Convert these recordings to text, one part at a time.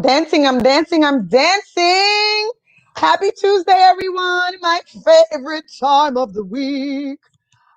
I'm dancing, I'm dancing, I'm dancing. Happy Tuesday, everyone. My favorite time of the week.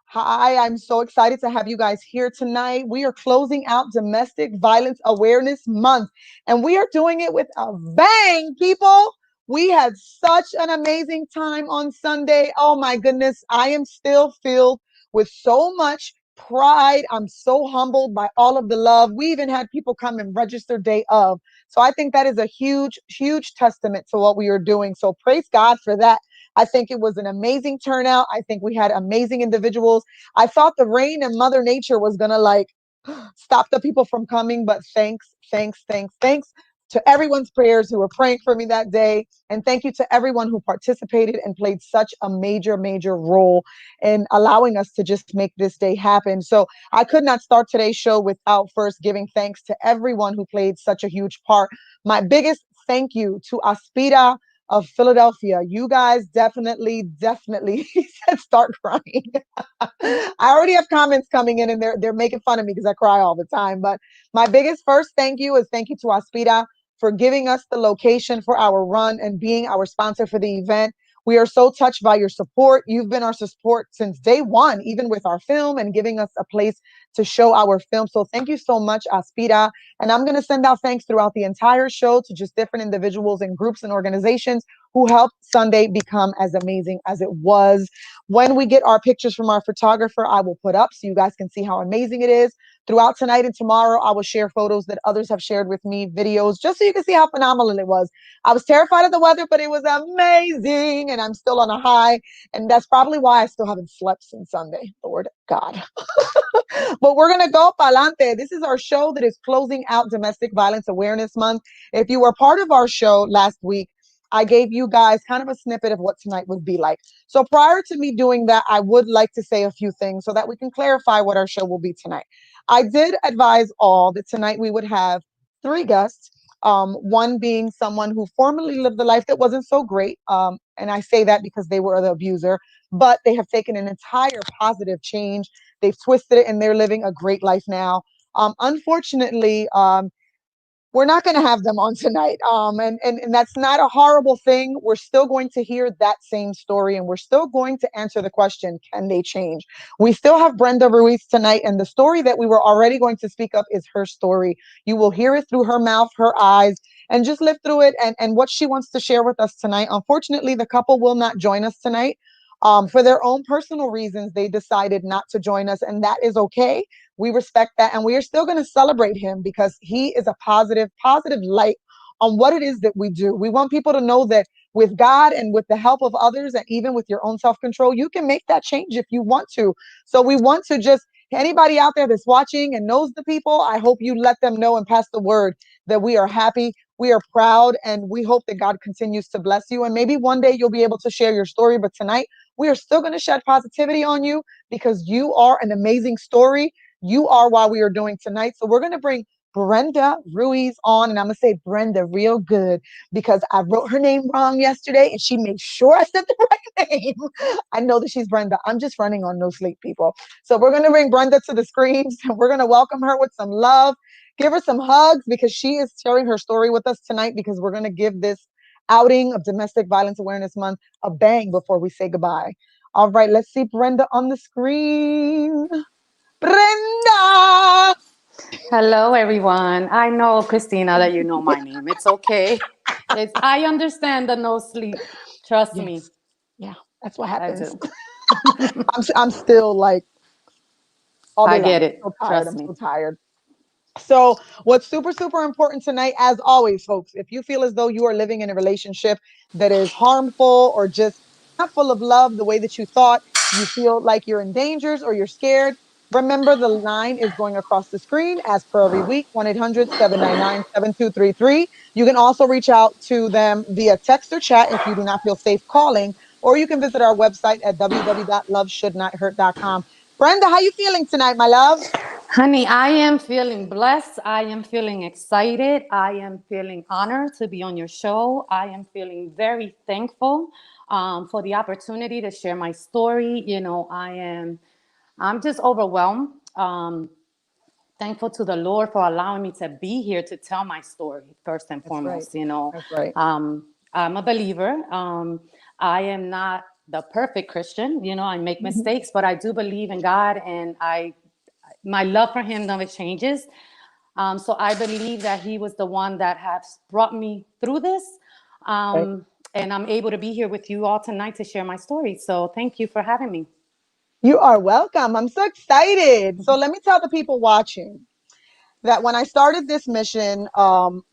Hi, I'm so excited to have you guys here tonight. We are closing out Domestic Violence Awareness Month, and we are doing it with a bang, people. We had such an amazing time on Sunday. Oh my goodness, I am still filled with so much pride. I'm so humbled by all of the love. We even had people come and register day of. So I think that is a huge, huge testament to what we are doing. So praise God for that. I think it was an amazing turnout. I think we had amazing individuals. I thought the rain and Mother Nature was gonna like stop the people from coming, but thanks to everyone's prayers who were praying for me that day. And thank you to everyone who participated and played such a major, major role in allowing us to just make this day happen. So I could not start today's show without first giving thanks to everyone who played such a huge part. My biggest thank you to Aspira of Philadelphia. You guys definitely he said start crying. I already have comments coming in and they're making fun of me because I cry all the time. But my biggest first thank you is thank you to Aspira for giving us the location for our run and being our sponsor for the event. We are so touched by your support. You've been our support since day one, even with our film and giving us a place to show our film. So thank you so much, Aspira. And I'm going to send out thanks throughout the entire show to just different individuals and groups and organizations who helped Sunday become as amazing as it was. When we get our pictures from our photographer, I will put up so you guys can see how amazing it is. Throughout tonight and tomorrow, I will share photos that others have shared with me, videos, just so you can see how phenomenal it was. I was terrified of the weather, but it was amazing, and I'm still on a high. And that's probably why I still haven't slept since Sunday. Lord God. But we're going to go pa'lante. This is our show that is closing out Domestic Violence Awareness Month. If you were part of our show last week, I gave you guys kind of a snippet of what tonight would be like. So prior to me doing that, I would like to say a few things so that we can clarify what our show will be tonight. I did advise all that tonight we would have three guests. One being someone who formerly lived a life that wasn't so great. And I say that because they were the abuser, but they have taken an entire positive change. They've twisted it and they're living a great life now. Unfortunately, we're not going to have them on tonight. And that's not a horrible thing. We're still going to hear that same story and we're still going to answer the question, can they change? We still have Brenda Ruiz tonight, and the story that we were already going to speak of is her story. You will hear it through her mouth, her eyes, and just live through it and what she wants to share with us tonight. Unfortunately, the couple will not join us tonight. For their own personal reasons, they decided not to join us, and that is okay. We respect that, and we are still going to celebrate him because he is a positive light on what it is that we do. We want people to know that with God and with the help of others, and even with your own self-control, you can make that change if you want to. So we want to just anybody out there that's watching and knows the people, I hope you let them know and pass the word that we are happy, we are proud, and we hope that God continues to bless you. And maybe one day you'll be able to share your story, but tonight we are still going to shed positivity on you because you are an amazing story. You are why we are doing tonight. So we're going to bring Brenda Ruiz on, and I'm going to say Brenda real good because I wrote her name wrong yesterday and she made sure I said the right name. I know that she's Brenda. I'm just running on no sleep, people. So we're going to bring Brenda to the screens and we're going to welcome her with some love, give her some hugs because she is sharing her story with us tonight because we're going to give this outing of Domestic Violence Awareness Month a bang before we say goodbye. All right, let's see Brenda on the screen. Brenda! Hello, everyone. I know, Christina, that you know my name. It's okay. I understand the no sleep. Trust me, Yes. Yeah, that's what I happens. do. I'm still like all I day get long. it. I'm so tired. Trust I'm me. so tired. So, what's super important tonight, as always, folks, if you feel as though you are living in a relationship that is harmful or just not full of love the way that you thought, you feel like you're in dangers or you're scared, remember the line is going across the screen as per every week 1-800-799-7233. You can also reach out to them via text or chat if you do not feel safe calling, or you can visit our website at www.loveshouldnothurt.com. Brenda, how you feeling tonight, my love? Honey, I am feeling blessed. I am feeling excited. I am feeling honored to be on your show. I am feeling very thankful for the opportunity to share my story. I'm just overwhelmed. thankful to the Lord for allowing me to be here to tell my story, first and That's right. foremost. You know, That's right. I'm a believer. I am not the perfect Christian. You know, I make Mhm. mistakes, but I do believe in God, and my love for Him never changes. So I believe that He was the one that has brought me through this. Right. And I'm able to be here with you all tonight to share my story. So thank you for having me. You are welcome. I'm so excited. So let me tell the people watching that when I started this mission,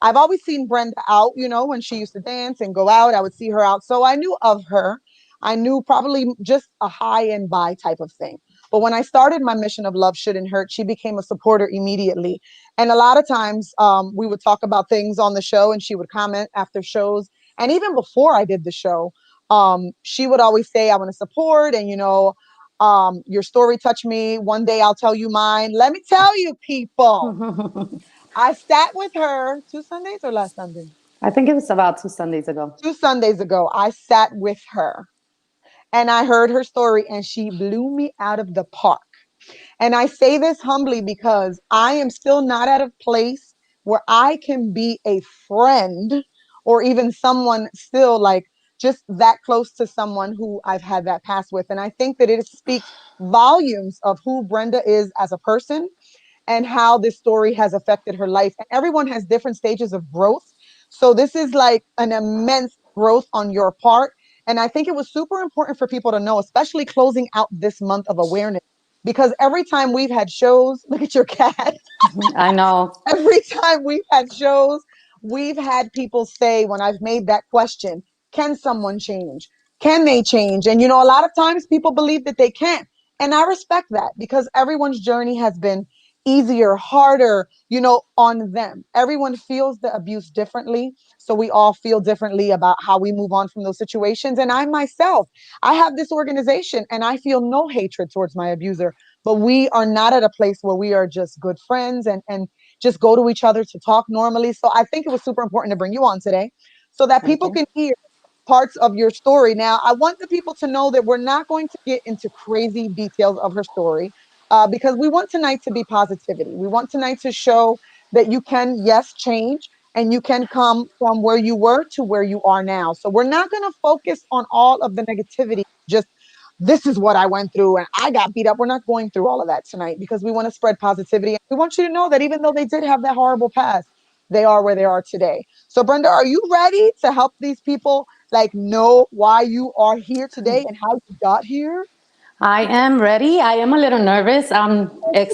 I've always seen Brenda out, when she used to dance and go out, I would see her out. So I knew of her. I knew probably just a high and by type of thing. But when I started my mission of Love Shouldn't Hurt, she became a supporter immediately. And a lot of times we would talk about things on the show and she would comment after shows. And even before I did the show, she would always say, I want to support. And, your story touched me. One day I'll tell you mine. Let me tell you, people. I sat with her 2 Sundays or last Sunday? I think it was about 2 Sundays ago. 2 Sundays ago, I sat with her and I heard her story and she blew me out of the park. And I say this humbly because I am still not at a place where I can be a friend or even someone still like just that close to someone who I've had that past with. And I think that it speaks volumes of who Brenda is as a person and how this story has affected her life. And everyone has different stages of growth. So this is like an immense growth on your part. And I think it was super important for people to know, especially closing out this month of awareness, because every time we've had shows, look at your cat. I know. Every time we've had shows, we've had people say, when I've made that question, can someone change? Can they change? And, a lot of times people believe that they can't. And I respect that because everyone's journey has been easier, harder, on them. Everyone feels the abuse differently. So we all feel differently about how we move on from those situations. And I myself, I have this organization and I feel no hatred towards my abuser, but we are not at a place where we are just good friends and just go to each other to talk normally. So I think it was super important to bring you on today so that Thank people you. can hear parts of your story. Now, I want the people to know that we're not going to get into crazy details of her story because we want tonight to be positivity. We want tonight to show that you can, yes, change and you can come from where you were to where you are now. So we're not going to focus on all of the negativity, just this is what I went through and I got beat up. We're not going through all of that tonight because we want to spread positivity. We want you to know that even though they did have that horrible past, they are where they are today. So, Brenda, are you ready to help these people like know why you are here today and how you got here? I am ready. I am a little nervous. Okay.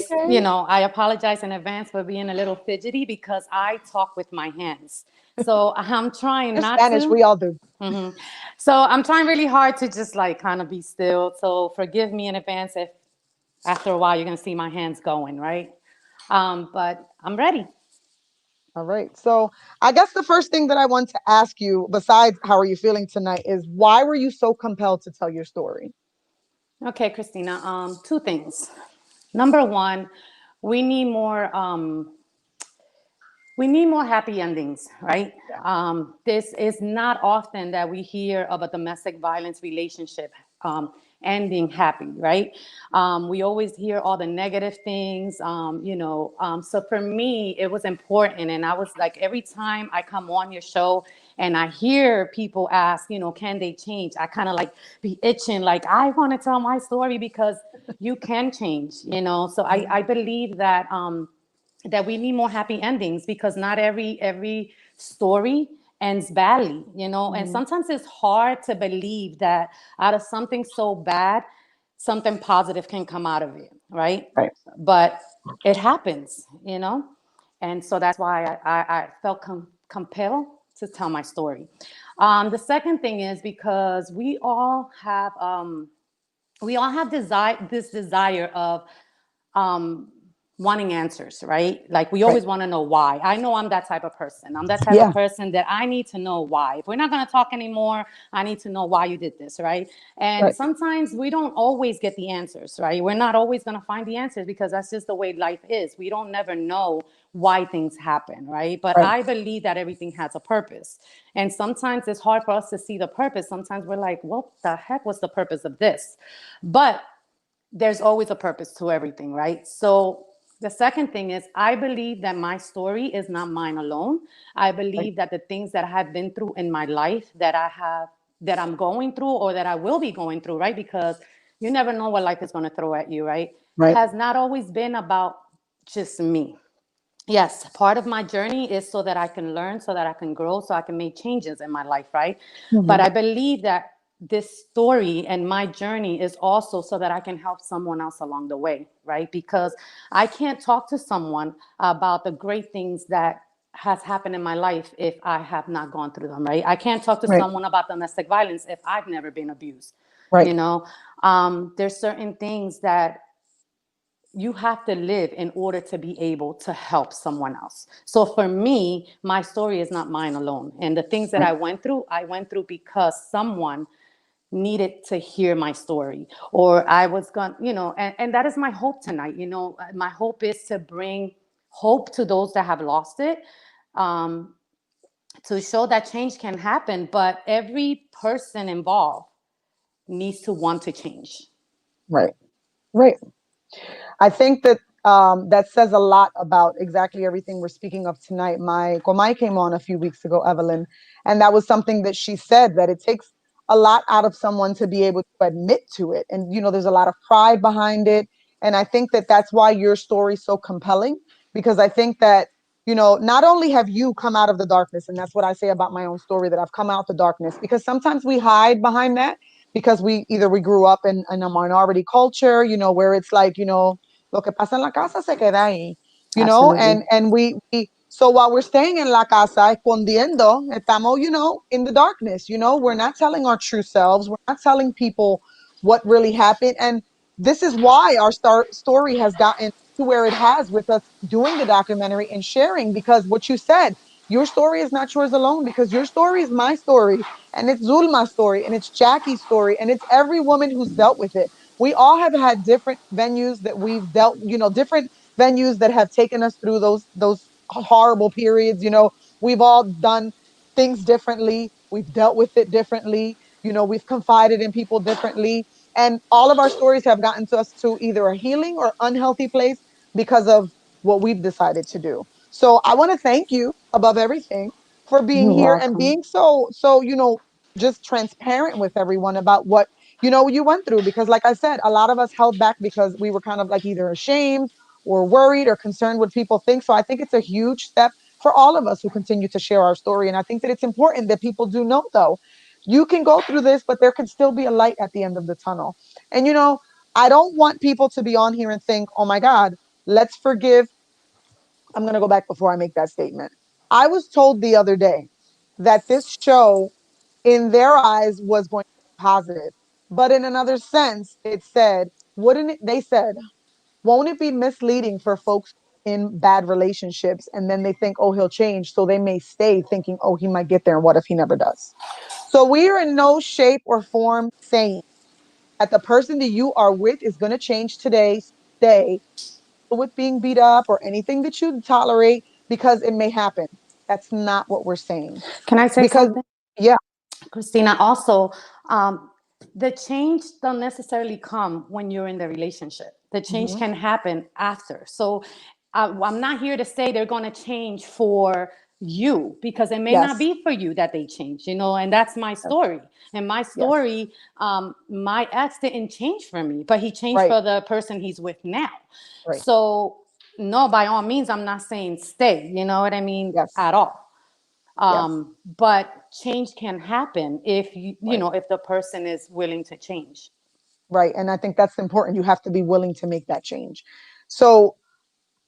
I apologize in advance for being a little fidgety because I talk with my hands. So I'm trying You're not Spanish. to. We all do. So I'm trying really hard to just like kind of be still. So forgive me in advance if after a while you're gonna see my hands going, right? But I'm ready. All right. So, I guess the first thing that I want to ask you, besides how are you feeling tonight, is why were you so compelled to tell your story? Okay, Christina. Two things. Number one, we need more we need more happy endings, right? Yeah. This is not often that we hear of a domestic violence relationship ending happy, right? We always hear all the negative things, So for me, it was important. And I was like, every time I come on your show and I hear people ask, can they change? I kind of like be itching, like, I want to tell my story because you can change. So I believe that we need more happy endings because not every story ends badly. And Mhm. sometimes it's hard to believe that out of something so bad something positive can come out of it, right? Right. But it happens. And so that's why I felt compelled to tell my story. The second thing is because we all have this desire of um, wanting answers, right? Like we Right. always want to know why. I know I'm that type of person. I'm that type of Yeah. person that I need to know why. If we're not going to talk anymore, I need to know why you did this, right? And Right. sometimes we don't always get the answers, right? We're not always going to find the answers because that's just the way life is. We don't never know why things happen, right? But Right. I believe that everything has a purpose. And sometimes it's hard for us to see the purpose. Sometimes we're like, what the heck was the purpose of this? But there's always a purpose to everything, right? So The second thing is, I believe that my story is not mine alone. I Right. believe that the things that I have been through in my life, that I'm going through, or that I will be going through, right? Because you never know what life is going to throw at you, right? Right. Has not always been about just me. Yes, part of my journey is so that I can learn, so that I can grow, so I can make changes in my life, right? But Mhm. I believe that this story and my journey is also so that I can help someone else along the way, right? Because I can't talk to someone about the great things that has happened in my life if I have not gone through them, right? I can't talk to Right. someone about domestic violence if I've never been abused. Right. You know, there's certain things that you have to live in order to be able to help someone else. So for me, my story is not mine alone. And the things that Right. I went through because someone needed to hear my story, or I was going, and that is my hope tonight. My hope is to bring hope to those that have lost it, um, to show that change can happen, but every person involved needs to want to change. Right. Right. I think that that says a lot about exactly everything we're speaking of tonight. My Komai came on a few weeks ago, Evelyn, and that was something that she said, that it takes a lot out of someone to be able to admit to it. And, there's a lot of pride behind it. And I think that that's why your story's so compelling, because I think that, not only have you come out of the darkness, and that's what I say about my own story, that I've come out the darkness, because sometimes we hide behind that because we grew up in a minority culture, where it's like, lo que pasa en la casa se queda ahí, Absolutely. and we so while we're staying in la casa escondiendo, estamos, in the darkness, we're not telling our true selves, we're not telling people what really happened. And this is why our story has gotten to where it has, with us doing the documentary and sharing, because what you said, your story is not yours alone, because your story is my story, and it's Zulma's story, and it's Jackie's story, and it's every woman who's dealt with it. We all have had different venues that we've dealt, different venues that have taken us through those horrible periods. We've all done things differently. We've dealt with it differently. We've confided in people differently. And all of our stories have gotten to us to either a healing or unhealthy place because of what we've decided to do. So I want to thank you above everything for being You're here and welcome. being so just transparent with everyone about what you went through, because like I said, a lot of us held back because we were kind of like either ashamed or worried or concerned what people think. So I think it's a huge step for all of us who continue to share our story. And I think that it's important that people do know, though, you can go through this, but there can still be a light at the end of the tunnel. And I don't want people to be on here and think, oh my God, let's forgive. I'm going to go back before I make that statement. I was told the other day that this show, in their eyes, was going to be positive. But in another sense, it said, wouldn't it? They said, won't it be misleading for folks in bad relationships? And then they think, oh, he'll change. So they may stay thinking, oh, he might get there. And what if he never does? So we are in no shape or form saying that the person that you are with is going to change today, stay with being beat up or anything that you tolerate, because it may happen. That's not what we're saying. Can I say Because, something? yeah. Christina, also, um, the change don't necessarily come when you're in the relationship. The change Mhm. can happen after. So I'm not here to say they're going to change for you, because it may not Yes. be for you that they change, and that's my Yes. story. And my Yes. story, my ex didn't change for me, but he changed Right. for the person he's with now. Right. So, no, by all means, I'm not saying stay, you know what I mean, Yes. at all. Yes. But change can happen if Right. if the person is willing to change. Right. And I think that's important. You have to be willing to make that change. So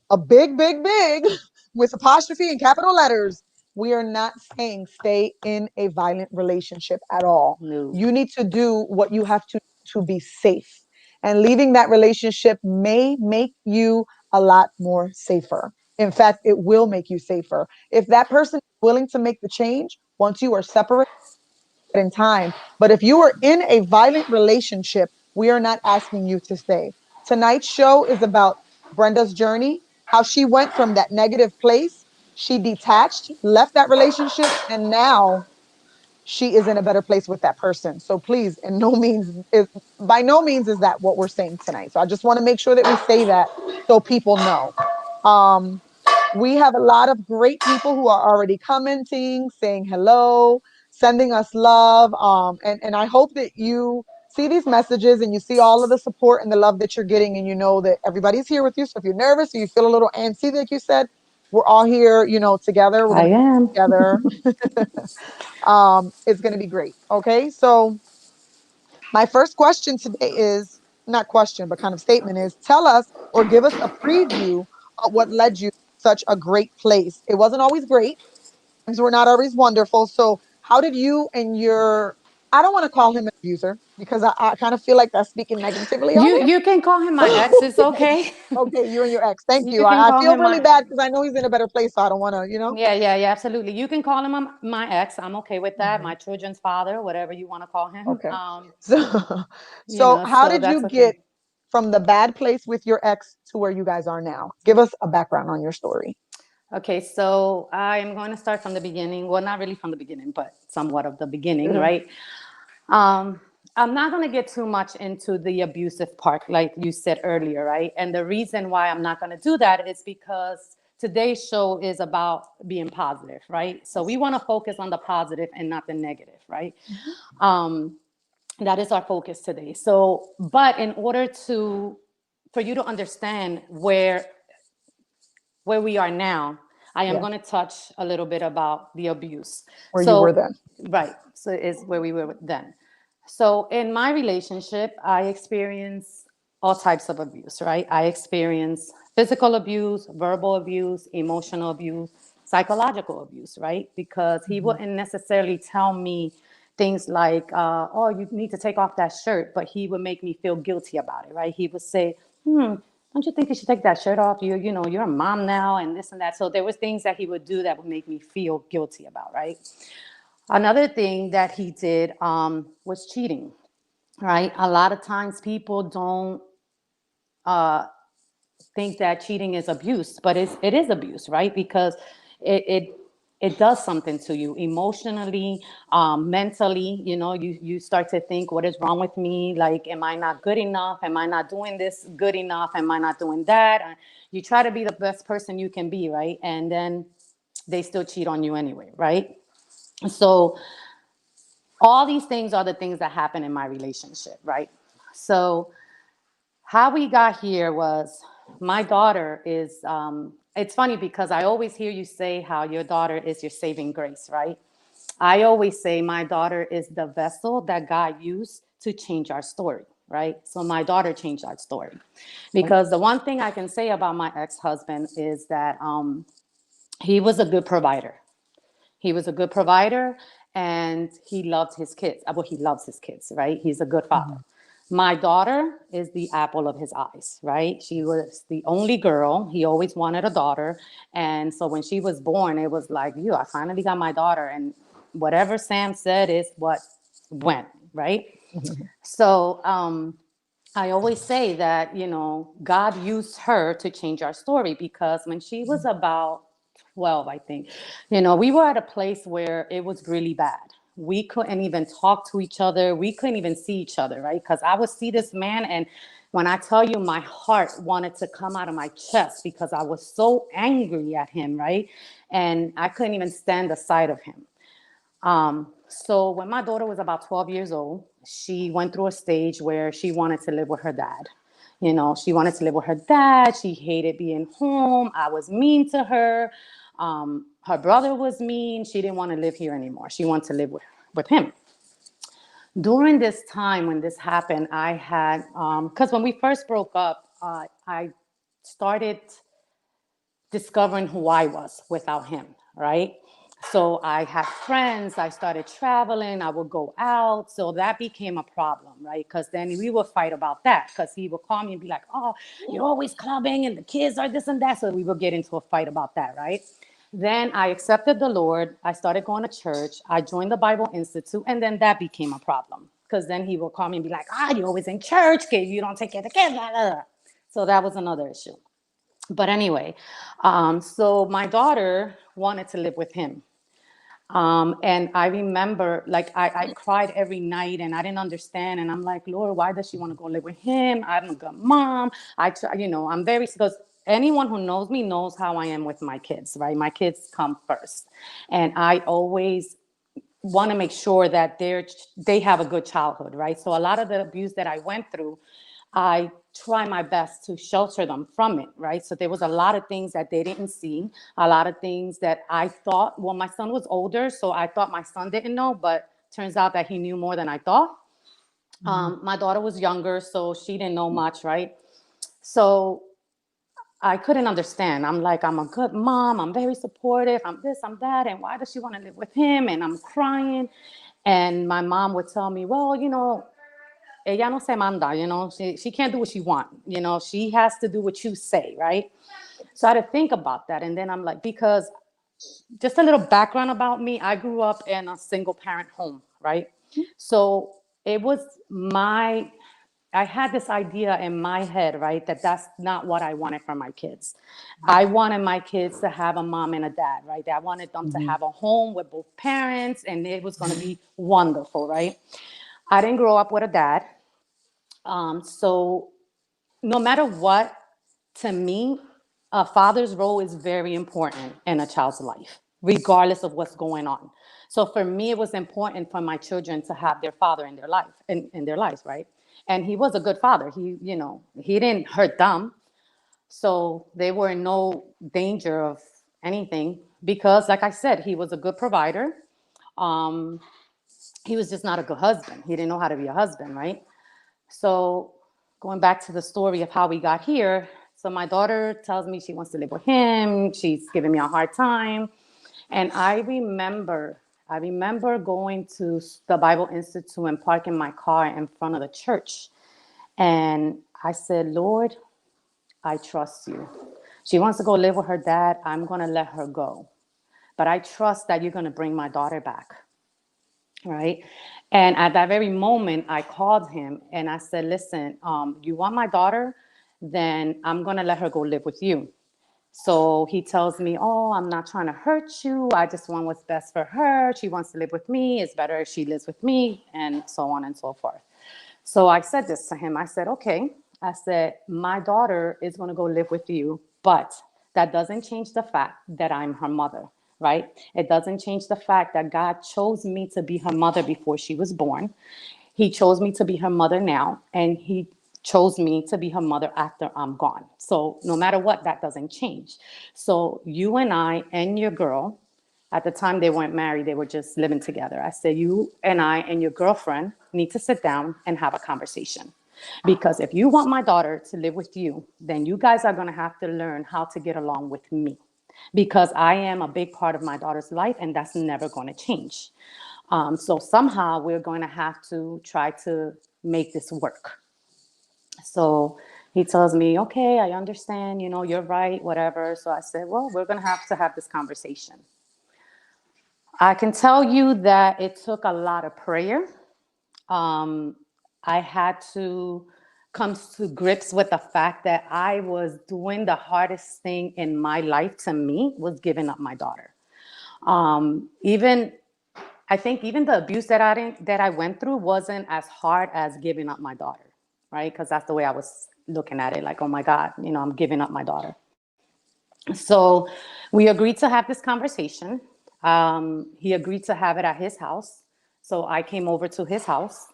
a big, big, big with apostrophe and capital letters. We are not saying stay in a violent relationship at all. No. You need to do what you have to be safe. And leaving that relationship may make you a lot more safer. In fact, it will make you safer. If that person is willing to make the change, once you are separated in time. But if you are in a violent relationship, we are not asking you to stay. Tonight's show is about Brenda's journey, how she went from that negative place. She detached, left that relationship, and now she is in a better place with that person. So please, in no means is by no means is that what we're saying tonight. So I just want to make sure that we say that so people know. Um, we have a lot of great people who are already commenting, saying hello, sending us love. And I hope that you see these messages and you see all of the support and the love that you're getting, and you know that everybody's here with you. So if you're nervous or you feel a little antsy, like you said, we're all here, together. We're I gonna be am. together. It's gonna be great. Okay, so my first question today is not question, but kind of statement is, tell us or give us a preview of what led you to such a great place. It wasn't always great. Things were not always wonderful. So how did you and your, I don't want to call him an abuser because I kind of feel like that's speaking negatively on You can call him my ex. It's him. okay. Okay, you and your ex. Thank you. You can I call feel him really my. bad because I know he's in a better place. So I don't want to. Yeah, absolutely. You can call him my ex. I'm okay with that. Mhm. My children's father, whatever you want to call him. Okay. So, so how So did that's you get okay. from the bad place with your ex to where you guys are now? Give us a background on your story. Okay, so I am going to start from the beginning. Well, not really from the beginning, but somewhat of the beginning, right? Um, I'm not going to get too much into the abusive part, like you said earlier, right? And the reason why I'm not going to do that is because today's show is about being positive, right? So we want to focus on the positive and not the negative, right? Mhm. Um, that is our focus today. So, but in order for you to understand where we are now, I am Yeah, going to touch a little bit about the abuse. where you were So, then. right. So is where we were then. So in my relationship, I experienced all types of abuse, right? I experienced physical abuse, verbal abuse, emotional abuse, psychological abuse, right? Because he Mhm. wouldn't necessarily tell me things like, oh, you need to take off that shirt, but he would make me feel guilty about it, right? He would say, don't you think you should take that shirt off? You're a mom now and this and that. So there was things that he would do that would make me feel guilty about, right? Another thing that he did was cheating, right? A lot of times people don't think that cheating is abuse, but it is abuse, right? Because it, it it does something to you emotionally, mentally. You start to think, what is wrong with me? Like, am I not good enough? Am I not doing this good enough? Am I not doing that? You try to be the best person you can be, right? And then they still cheat on you anyway, right? So all these things are the things that happen in my relationship, right? So how we got here was my daughter is it's funny because I always hear you say how your daughter is your saving grace, right? I always say my daughter is the vessel that God used to change our story, right? So my daughter changed our story. Because the one thing I can say about my ex-husband is that he was a good provider. He was a good provider and he loved his kids. Well, he loves his kids, right? He's a good father. Mhm. My daughter is the apple of his eyes, right? She was the only girl. He always wanted a daughter. And so when she was born, it was like, I finally got my daughter. And whatever Sam said is what went, right? Mhm. So I always say that, God used her to change our story because when she was about 12, I think, we were at a place where it was really bad. We couldn't even talk to each other. We couldn't even see each other, right? Because I would see this man, and when I tell you my heart wanted to come out of my chest because I was so angry at him, right? And I couldn't even stand the sight of him. So when my daughter was about 12 years old, she went through a stage where she wanted to live with her dad. She wanted to live with her dad. She hated being home. I was mean to her. Her brother was mean. She didn't want to live here anymore. She wanted to live with him. During this time when this happened, I had, because when we first broke up, I started discovering who I was without him, right? So I had friends, I started traveling, I would go out. So that became a problem, right? Because then we would fight about that because he would call me and be like, oh, you're always clubbing and the kids are this and that. So we would get into a fight about that, right? Then I accepted the Lord. I started going to church. I joined the Bible Institute, and then that became a problem because then he would call me and be like, you're always in church, kid. You don't take care of the kids. Blah, blah, blah. So that was another issue. But anyway, so my daughter wanted to live with him. And I remember, like, I cried every night and I didn't understand. And I'm like, Lord, why does she want to go live with him? I'm a good mom. I try, I'm very, because anyone who knows me knows how I am with my kids, right? My kids come first. And I always want to make sure that they have a good childhood, right? So a lot of the abuse that I went through, I try my best to shelter them from it, right? So there was a lot of things that they didn't see, a lot of things that I thought, well, my son was older, so I thought my son didn't know, but turns out that he knew more than I thought. Mhm. My daughter was younger, so she didn't know much, right? So I couldn't understand. I'm like, I'm a good mom. I'm very supportive. I'm this, I'm that. And why does she want to live with him? And I'm crying. And my mom would tell me, well, ella no se manda, she can't do what she wants. She has to do what you say, right? So I had to think about that. And then I'm like, because just a little background about me, I grew up in a single parent home, right? So it was I had this idea in my head, right, that that's not what I wanted for my kids. I wanted my kids to have a mom and a dad, right? I wanted them to Mhm. have a home with both parents and it was going to be wonderful, right? I didn't grow up with a dad. So no matter what, to me, a father's role is very important in a child's life, regardless of what's going on. So for me, it was important for my children to have their father in their life, in their lives, right? And he was a good father. He didn't hurt them. So they were in no danger of anything because, like I said, he was a good provider. Um, he was just not a good husband. He didn't know how to be a husband, right? So going back to the story of how we got here, so my daughter tells me she wants to live with him. She's giving me a hard time. And I remember going to the Bible Institute and parking my car in front of the church. And I said, Lord, I trust you. She wants to go live with her dad. I'm going to let her go. But I trust that you're going to bring my daughter back. Right. And at that very moment, I called him and I said, listen, you want my daughter? Then I'm going to let her go live with you. So he tells me, oh, I'm not trying to hurt you. I just want what's best for her. She wants to live with me. It's better if she lives with me, and so on and so forth. So I said this to him. I said, okay. I said, my daughter is going to go live with you, but that doesn't change the fact that I'm her mother, right? It doesn't change the fact that God chose me to be her mother before she was born. He chose me to be her mother now, and he chose me to be her mother after I'm gone. So no matter what, that doesn't change. So you and I and your girl, at the time they weren't married, they were just living together. I said, you and I and your girlfriend need to sit down and have a conversation. Because if you want my daughter to live with you, then you guys are going to have to learn how to get along with me. Because I am a big part of my daughter's life, and that's never going to change. So somehow we're going to have to try to make this work. So he tells me, okay, I understand, you're right, whatever. So I said, well, we're going to have this conversation. I can tell you that it took a lot of prayer. Um, I had to come to grips with the fact that I was doing the hardest thing in my life to me was giving up my daughter. Even I think even the abuse that I went through wasn't as hard as giving up my daughter, right? Because that's the way I was looking at it, like, oh my God, I'm giving up my daughter. So we agreed to have this conversation. He agreed to have it at his house. So I came over to his house.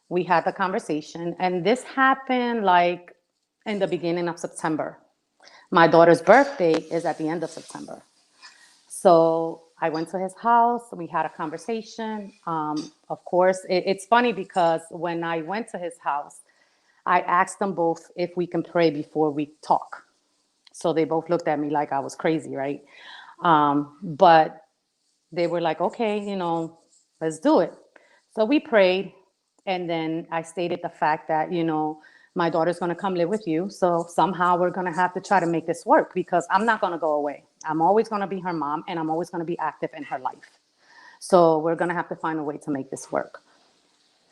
We had the conversation, and this happened like in the beginning of September. My daughter's birthday is at the end of September. So I went to his house. We had a conversation. Of course, it's funny because when I went to his house, I asked them both if we can pray before we talk. So they both looked at me like I was crazy, right? But they were like, okay, let's do it. So we prayed. And then I stated the fact that, my daughter's going to come live with you. So somehow we're going to have to try to make this work because I'm not going to go away. I'm always going to be her mom and I'm always going to be active in her life. So we're going to have to find a way to make this work.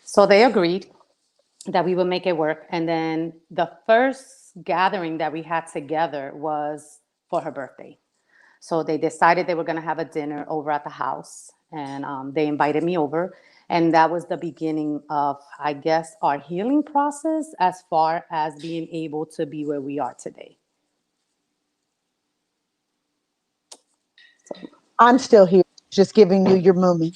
So they agreed that we would make it work. And then the first gathering that we had together was for her birthday. So they decided they were going to have a dinner over at the house. and they invited me over. And that was the beginning of, I guess, our healing process as far as being able to be where we are today. I'm still here, just giving you your moment.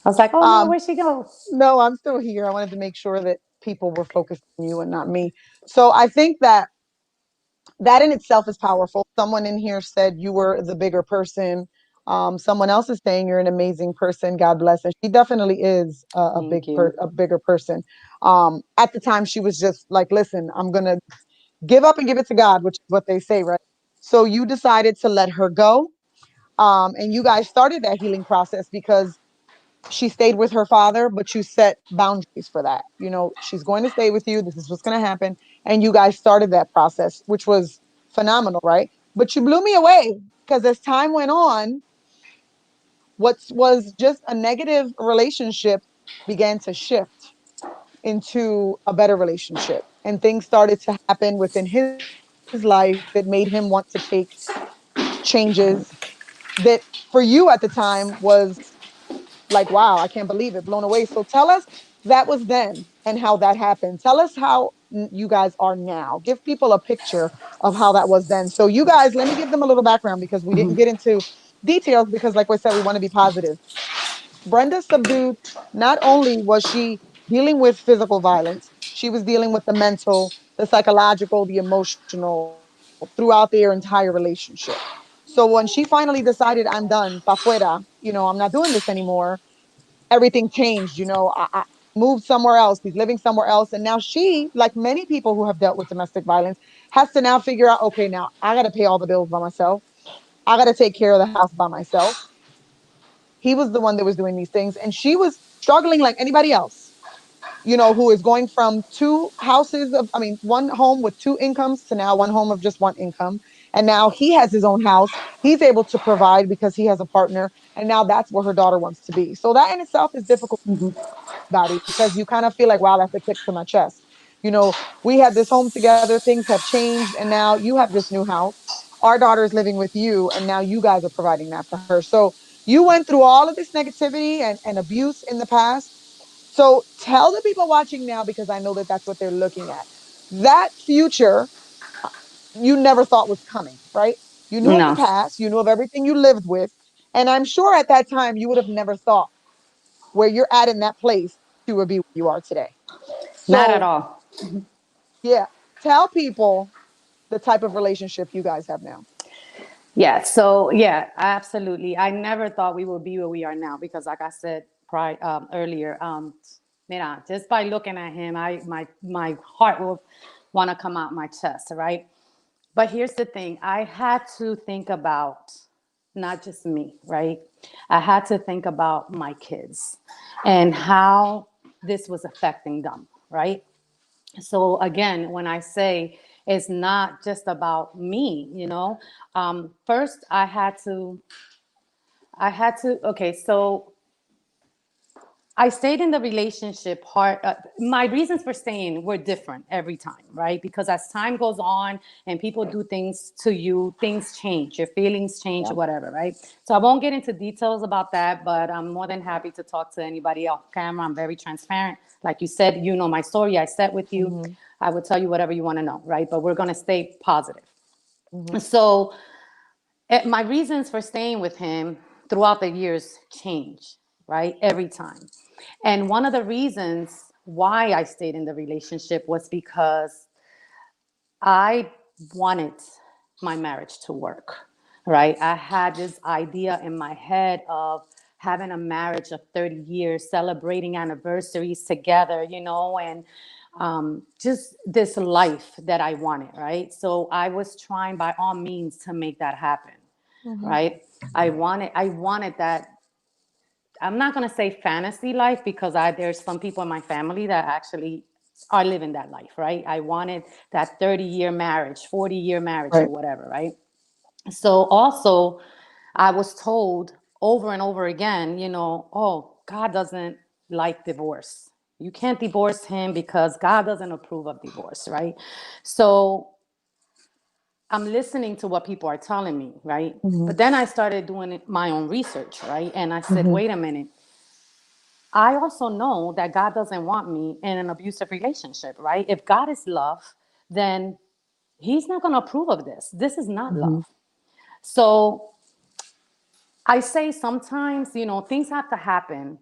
I was like, oh no, Um, where'd she go? no, I'm still here. I wanted to make sure that people were focused on you and not me. So I think that that in itself is powerful. Someone in here said you were the bigger person. Someone else is saying you're an amazing person. God bless her. She definitely is Thank you. a bigger person. At the time, she was just like, "Listen, I'm gonna give up and give it to God," which is what they say, right? So you decided to let her go, and you guys started that healing process because she stayed with her father, but you set boundaries for that. You know, she's going to stay with you. This is what's going to happen. And you guys started that process, which was phenomenal, right? But you blew me away because as time went on, what was just a negative relationship began to shift into a better relationship. And things started to happen within his life that made him want to take changes that for you at the time was like, wow, I can't believe it, blown away. So tell us that was then and how that happened. Tell us how you guys are now. Give people a picture of how that was then. So you guys, let me give them a little background because we didn't get into details because like I said, we want to be positive. Brenda subdued, not only was she dealing with physical violence, she was dealing with the mental, the psychological, the emotional throughout their entire relationship. So when she finally decided, I'm done, pa fuera, I'm not doing this anymore, everything changed. I moved somewhere else. He's living somewhere else. And now she, like many people who have dealt with domestic violence, has to now figure out, okay, now I got to pay all the bills by myself. I got to take care of the house by myself. He was the one that was doing these things. And she was struggling like anybody else, who is going from two houses one home with two incomes to now one home of just one income. And now he has his own house. He's able to provide because he has a partner. And now that's where her daughter wants to be. So that in itself is difficult body because you kind of feel like, wow, that's a kick to my chest. We had this home together, things have changed, and now you have this new house. Our daughter is living with you, and now you guys are providing that for her. So you went through all of this negativity and abuse in the past. So tell the people watching now, because I know that that's what they're looking at. That future you never thought was coming, right? You knew of the No, past, you knew of everything you lived with. And I'm sure at that time you would have never thought where you're at in that place you would be where you are today. not at So, all. yeah, tell people the type of relationship you guys have now. Yeah, so yeah, absolutely. I never thought we would be where we are now because, like I said earlier, just by looking at him, my heart will want to come out my chest, right? But here's the thing: I had to think about not just me, right? I had to think about my kids and how this was affecting them, right? So again, when I say it's not just about me, first okay, so I stayed in the relationship hard. My reasons for staying were different every time, right? Because as time goes on and people do things to you, things change, your feelings change, or Yeah. whatever, right? So I won't get into details about that, but I'm more than happy to talk to anybody off camera. I'm very transparent. Like you said, you know my story. I sat with you. Mm-hmm. I would tell you whatever you want to know, right? But we're going to stay positive. Mm-hmm. So my reasons for staying with him throughout the years change, right? Every time. And one of the reasons why I stayed in the relationship was because I wanted my marriage to work, right? I had this idea in my head of having a marriage of 30 years, celebrating anniversaries together, and just this life that I wanted, right? So I was trying by all means to make that happen, Mm-hmm. right? I wanted that. I'm not going to say fantasy life because there's some people in my family that actually are living that life, right? I wanted that 30-year marriage, 40-year marriage, or Right. whatever, right? So also, I was told over and over again, oh, God doesn't like divorce. You can't divorce him because God doesn't approve of divorce, right? So I'm listening to what people are telling me, right? Mhm. But then I started doing my own research, right? And I said, Mhm. wait a minute. I also know that God doesn't want me in an abusive relationship, right? If God is love, then He's not going to approve of this. This is not Mhm. love. So I say sometimes, things have to happen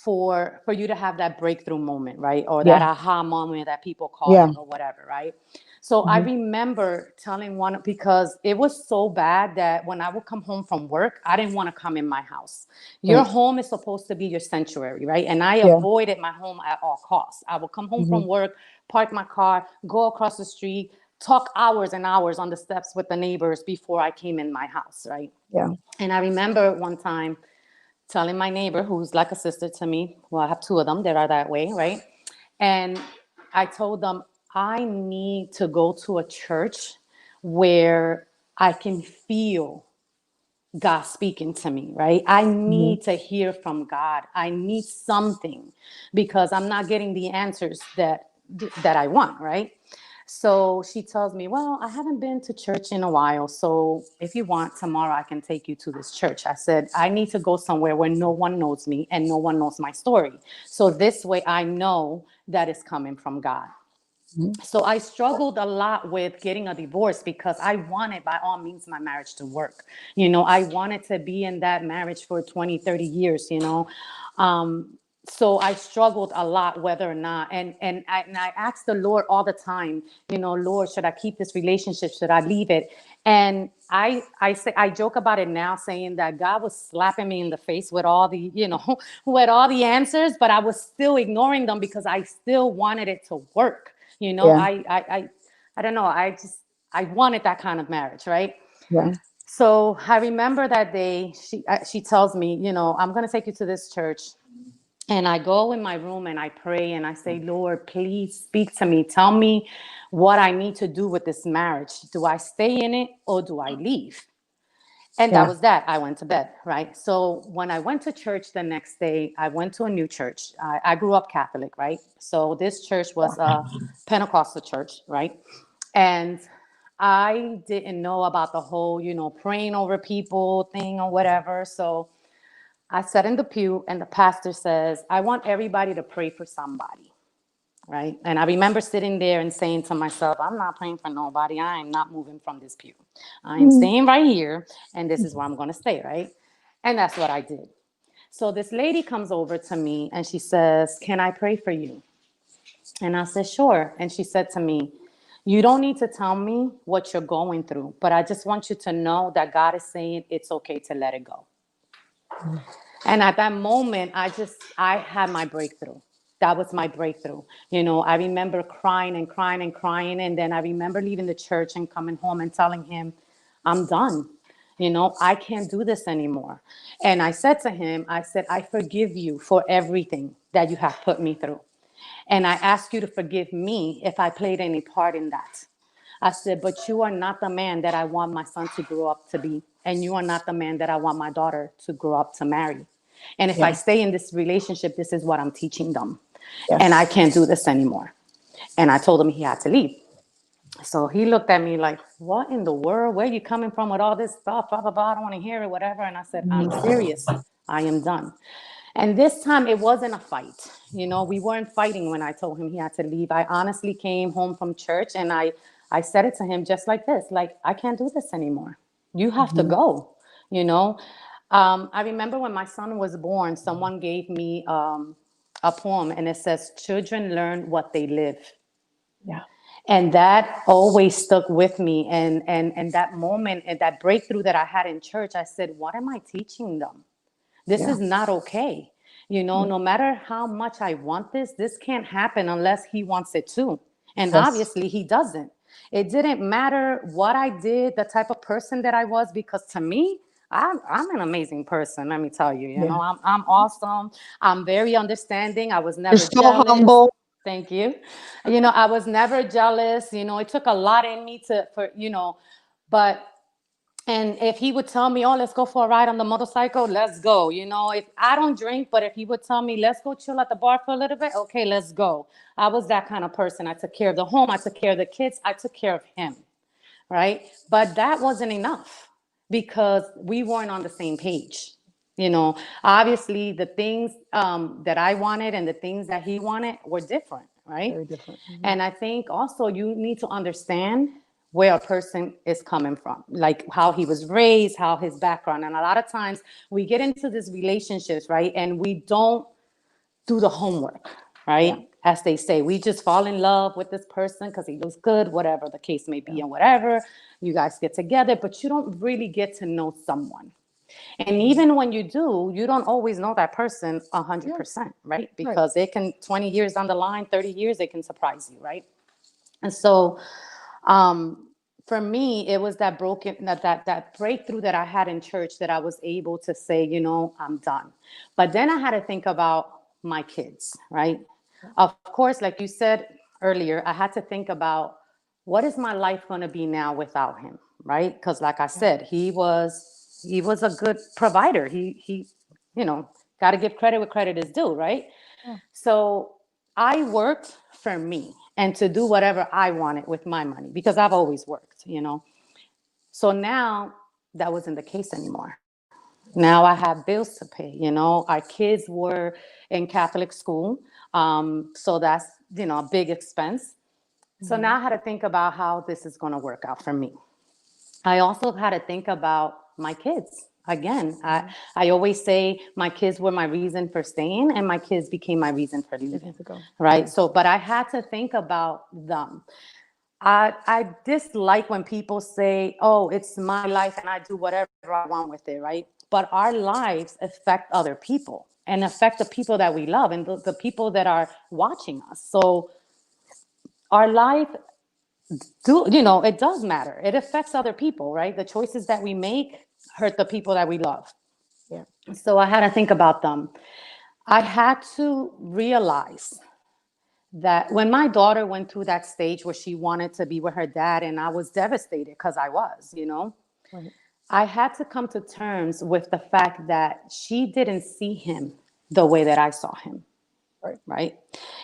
for you to have that breakthrough moment, right? Or that Yeah. aha moment that people call Yeah. it or whatever, right? So I Mhm. remember telling one, because it was so bad that when I would come home from work, I didn't want to come in my house. Your Right. home is supposed to be your sanctuary, right? And I Yeah. avoided my home at all costs. I would come home Mhm. from work, park my car, go across the street, talk hours and hours on the steps with the neighbors before I came in my house, right? Yeah. And I remember one time telling my neighbor, who's like a sister to me, well, I have two of them that are that way, right? And I told them, I need to go to a church where I can feel God speaking to me, right? I Mhm. need to hear from God. I need something because I'm not getting the answers that I want, right? So she tells me, well, I haven't been to church in a while. So if you want, tomorrow I can take you to this church. I said, I need to go somewhere where no one knows me and no one knows my story. So this way I know that it's coming from God. Mhm. So I struggled a lot with getting a divorce because I wanted, by all means, my marriage to work. I wanted to be in that marriage for 20, 30 years, so I struggled a lot whether or not, and I asked the Lord all the time, Lord, should I keep this relationship? Should I leave it? And I joke about it now, saying that God was slapping me in the face with all the, with all the answers, but I was still ignoring them because I still wanted it to work. Yeah. I don't know. I wanted that kind of marriage, right? Yeah. So I remember that day. She tells me, I'm gonna take you to this church, and I go in my room and I pray and I say, Lord, please speak to me. Tell me what I need to do with this marriage. Do I stay in it or do I leave? And that Yeah. was that. I went to bed, right? So when I went to church the next day, I went to a new church. I grew up Catholic, right? So this church was a Pentecostal church, right? And I didn't know about the whole, praying over people thing or whatever. So I sat in the pew and the pastor says, I want everybody to pray for somebody, right? And I remember sitting there and saying to myself, I'm not praying for nobody. I am not moving from this pew. I am Mhm. staying right here, and this is where I'm going to stay, right? And that's what I did. So this lady comes over to me and she says, can I pray for you? And I said, sure. And she said to me, you don't need to tell me what you're going through, but I just want you to know that God is saying it's okay to let it go. And at that moment, I had my breakthrough. That was my breakthrough. I remember crying and crying and crying. And then I remember leaving the church and coming home and telling him, I'm done. I can't do this anymore. And I said to him, I said, I forgive you for everything that you have put me through. And I ask you to forgive me if I played any part in that. I said, but you are not the man that I want my son to grow up to be. And you are not the man that I want my daughter to grow up to marry. And if I Yeah. stay in this relationship, this is what I'm teaching them. And I Yes. can't do this anymore. And I told him he had to leave. So he looked at me like, what in the world? Where are you coming from with all this stuff? Blah, blah, blah. I don't want to hear it, whatever. And I said, I'm Mhm. serious. I am done. And this time it wasn't a fight. We weren't fighting when I told him he had to leave. I honestly came home from church and I said it to him just like this, like, I can't do this anymore. You have to Mhm. go, you know. I remember when my son was born, someone gave me a poem and it says, children learn what they live. Yeah. And that always stuck with me. And that moment and that breakthrough that I had in church, I said, what am I teaching them? This Yeah. is not okay. Yeah. No matter how much I want this can't happen unless he wants it too. And Yes. obviously he doesn't. It didn't matter what I did, the type of person that I was, because to me, I'm an amazing person. Let me tell you, Yeah. I'm awesome. I'm very understanding. I was You're never so jealous. humble. Thank you. I was never jealous. It took a lot in me but and if he would tell me, oh, let's go for a ride on the motorcycle, let's go. If I don't drink, but if he would tell me, let's go chill at the bar for a little bit, okay, let's go. I was that kind of person. I took care of the home. I took care of the kids. I took care of him. right? But that wasn't enough because we weren't on the same page. You know, obviously the things that I wanted and the things that he wanted were different, right? Very different. And I think also you need to understand where a person is coming from, like how he was raised, how his background. And a lot of times we get into these relationships, right? And we don't do the homework, right? Yeah. As they say, we just fall in love with this person because he looks good, whatever the case may be, Yeah. and whatever. You guys get together, but you don't really get to know someone. And even when you do, you don't always know that person Yeah. 100%, right? Right. Because it can, 20 years down the line, 30 years, it can surprise you, right? And so for me, it was that that breakthrough that I had in church that I was able to say, you know, I'm done. But then I had to think about my kids, right? Of course, like you said earlier, I had to think about what is my life going to be now without him, right? Because like I said, he was a good provider. He you know, got to give credit where credit is due, right? Yeah. So I worked for me and to do whatever I wanted with my money because I've always worked, you know. So now that wasn't the case anymore. Now I have bills to pay, you know. Our kids were in Catholic school. So that's, you know, a big expense. So now I had to think about how this is going to work out for me. I also had to think about my kids. Again, I always say my kids were my reason for staying and my kids became my reason for leaving. Right. So, but I had to think about them. I dislike when people say, oh, it's my life and I do whatever I want with it. Right. But our lives affect other people and affect the people that we love and the people that are watching us. So our life you know, it does matter. It affects other people, right? The choices that we make hurt the people that we love. Yeah. So I had to think about them. I had to realize that when my daughter went through that stage where she wanted to be with her dad, and I was devastated because I was, you know, Right. I had to come to terms with the fact that she didn't see him the way that I saw him. Right. Right?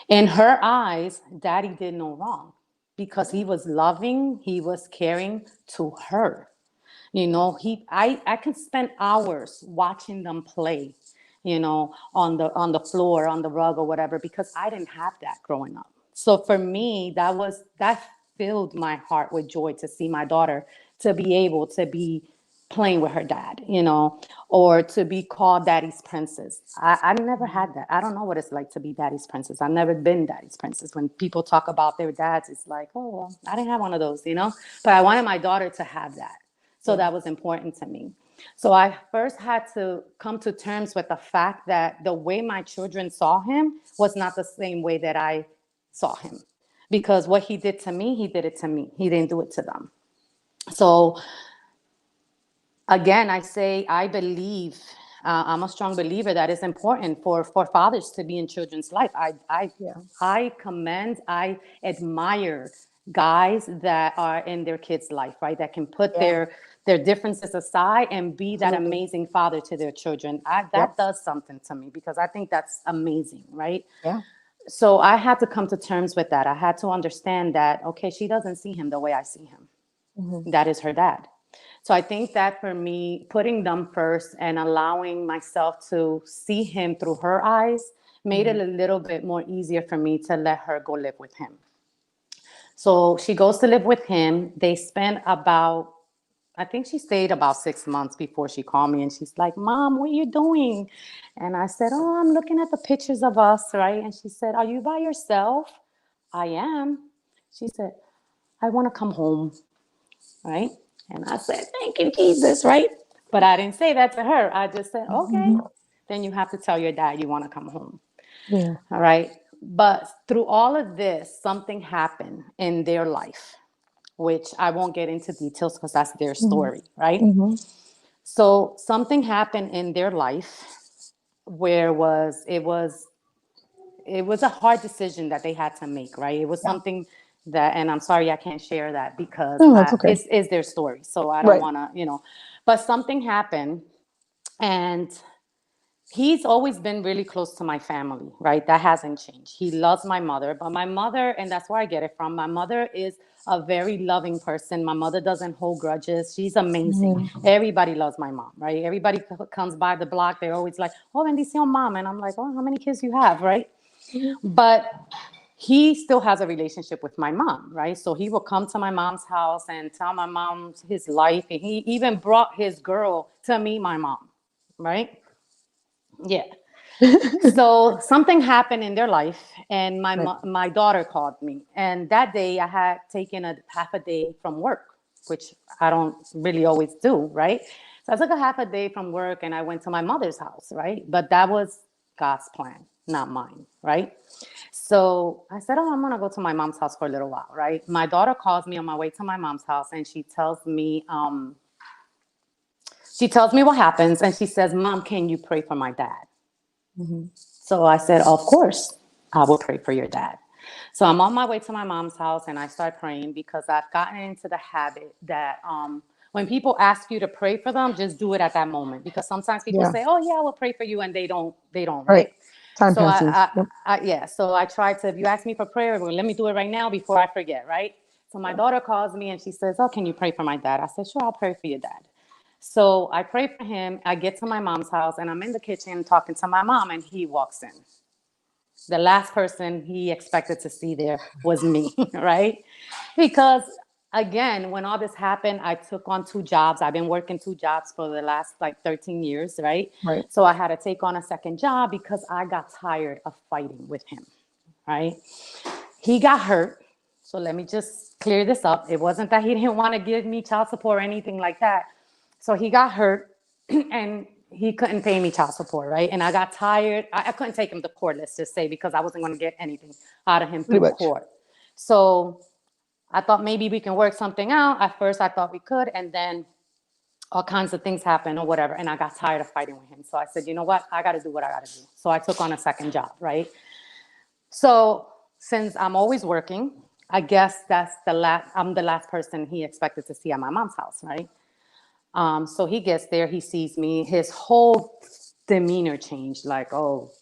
In her eyes, daddy did no wrong because he was loving, he was caring to her. You know, I can spend hours watching them play, you know, on the floor, on the rug or whatever, because I didn't have that growing up. So for me, that filled my heart with joy to see my daughter to be able to be playing with her dad, you know, or to be called daddy's princess. I never had that. I don't know what it's like to be daddy's princess. I've never been daddy's princess. When people talk about their dads, it's like, oh, well, I didn't have one of those, you know, but I wanted my daughter to have that. So that was important to me. So I first had to come to terms with the fact that the way my children saw him was not the same way that I saw him. Because what he did to me, he did it to me. He didn't do it to them. So again, I say I believe I'm a strong believer that it's important for fathers to be in children's life. Yeah. I commend, I admire guys that are in their kids' life, right? That can put Yeah. their differences aside and be that Absolutely. amazing father to their children. Yep. That does something to me because I think that's amazing, right? Yeah. So I had to come to terms with that. I had to understand that, okay, she doesn't see him the way I see him. That is her dad. So I think that for me, putting them first and allowing myself to see him through her eyes made it a little bit more easier for me to let her go live with him. So she goes to live with him. They spent about, I think she stayed about 6 months before she called me and she's like, Mom, what are you doing? And I said, oh, I'm looking at the pictures of us, right? And she said, are you by yourself? I am. She said, I want to come home, right? And I said, thank you, Jesus, right? But I didn't say that to her. I just said, okay, then you have to tell your dad you want to come home. Yeah. All right. But through all of this, something happened in their life, which I won't get into details because that's their story, right? So something happened in their life where it was a hard decision that they had to make, right? It was Yeah. something that, and I'm sorry I can't share that because No, that's okay. it's their story. So I don't Right. want to, but something happened and he's always been really close to my family, right? That hasn't changed. He loves my mother, but my mother, and that's where I get it from, my mother is a very loving person. My mother doesn't hold grudges. She's amazing. Mhm. Everybody loves my mom, right? Everybody comes by the block. They're always like, oh, bendición, mom. And I'm like, oh, how many kids you have, right? Mhm. But he still has a relationship with my mom, right? So he will come to my mom's house and tell my mom his life. And he even brought his girl to meet my mom, right? Yeah. So something happened in their life, and Right. my daughter called me. And that day, I had taken a half a day from work, which I don't really always do, right? So I took a half a day from work, and I went to my mother's house, right? But that was God's plan, not mine, right? So I said, "Oh, I'm gonna go to my mom's house for a little while," right? My daughter calls me on my way to my mom's house, and she tells me what happens, and she says, "Mom, can you pray for my dad?" Mhm. So I said, of course, I will pray for your dad. So I'm on my way to my mom's house and I start praying because I've gotten into the habit that when people ask you to pray for them, just do it at that moment. Because sometimes people Yeah. say, oh yeah, I will pray for you, and they don't, Right. right? Time So passes. Yep. yeah, so I try to, if you ask me for prayer, well, let me do it right now before I forget, right? So my daughter calls me and she says, oh, can you pray for my dad? I said, sure, I'll pray for your dad. So I pray for him. I get to my mom's house and I'm in the kitchen talking to my mom, and he walks in. The last person he expected to see there was me, right? Because again, when all this happened, I took on two jobs. I've been working two jobs for the last like 13 years, right? Right. So I had to take on a second job because I got tired of fighting with him, right? He got hurt. So let me just clear this up. It wasn't that he didn't want to give me child support or anything like that. So he got hurt and he couldn't pay me child support, right? And I got tired. I couldn't take him to court, let's just say, because I wasn't going to get anything out of him Pretty through much. court. So I thought maybe we can work something out. At first, I thought we could. And then all kinds of things happened or whatever. And I got tired of fighting with him. So I said, you know what? I got to do what I got to do. So I took on a second job, right? So since I'm always working, I guess I'm the last person he expected to see at my mom's house, right? So he gets there, he sees me, his whole demeanor changed, like, oh,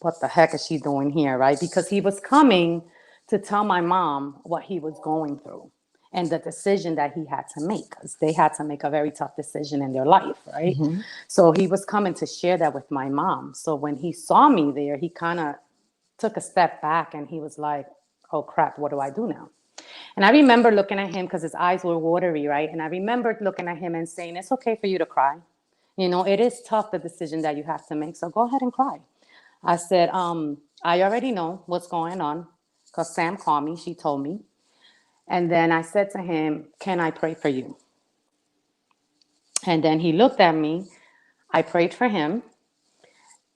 what the heck is she doing here, right? Because he was coming to tell my mom what he was going through and the decision that he had to make, because they had to make a very tough decision in their life, right? Hmm. So he was coming to share that with my mom. So when he saw me there, he kind of took a step back and he was like, oh crap, what do I do now? And I remember looking at him because his eyes were watery, right? And I remembered looking at him and saying, it's okay for you to cry. You know, it is tough, the decision that you have to make. So go ahead and cry. I said, I already know what's going on because Sam called me. She told me. And then I said to him, can I pray for you? And then he looked at me. I prayed for him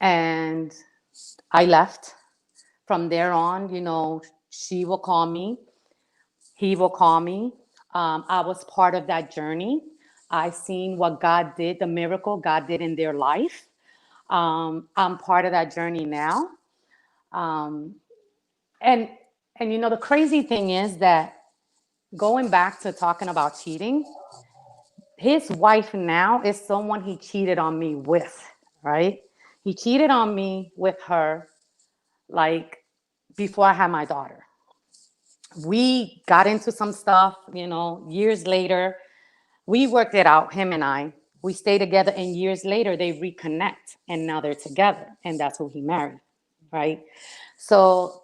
and I left. From there on, you know, she will call me. He will call me. I was part of that journey. I seen what God did, the miracle God did in their life. I'm part of that journey now. Um, and and you know the crazy thing is that going back to talking about cheating, his wife now is someone he cheated on me with, right? He cheated on me with her like before I had my daughter. We got into some stuff, you know, years later. We worked it out, him and I. We stay together, and years later, they reconnect, and now they're together, and that's who he married, right? So,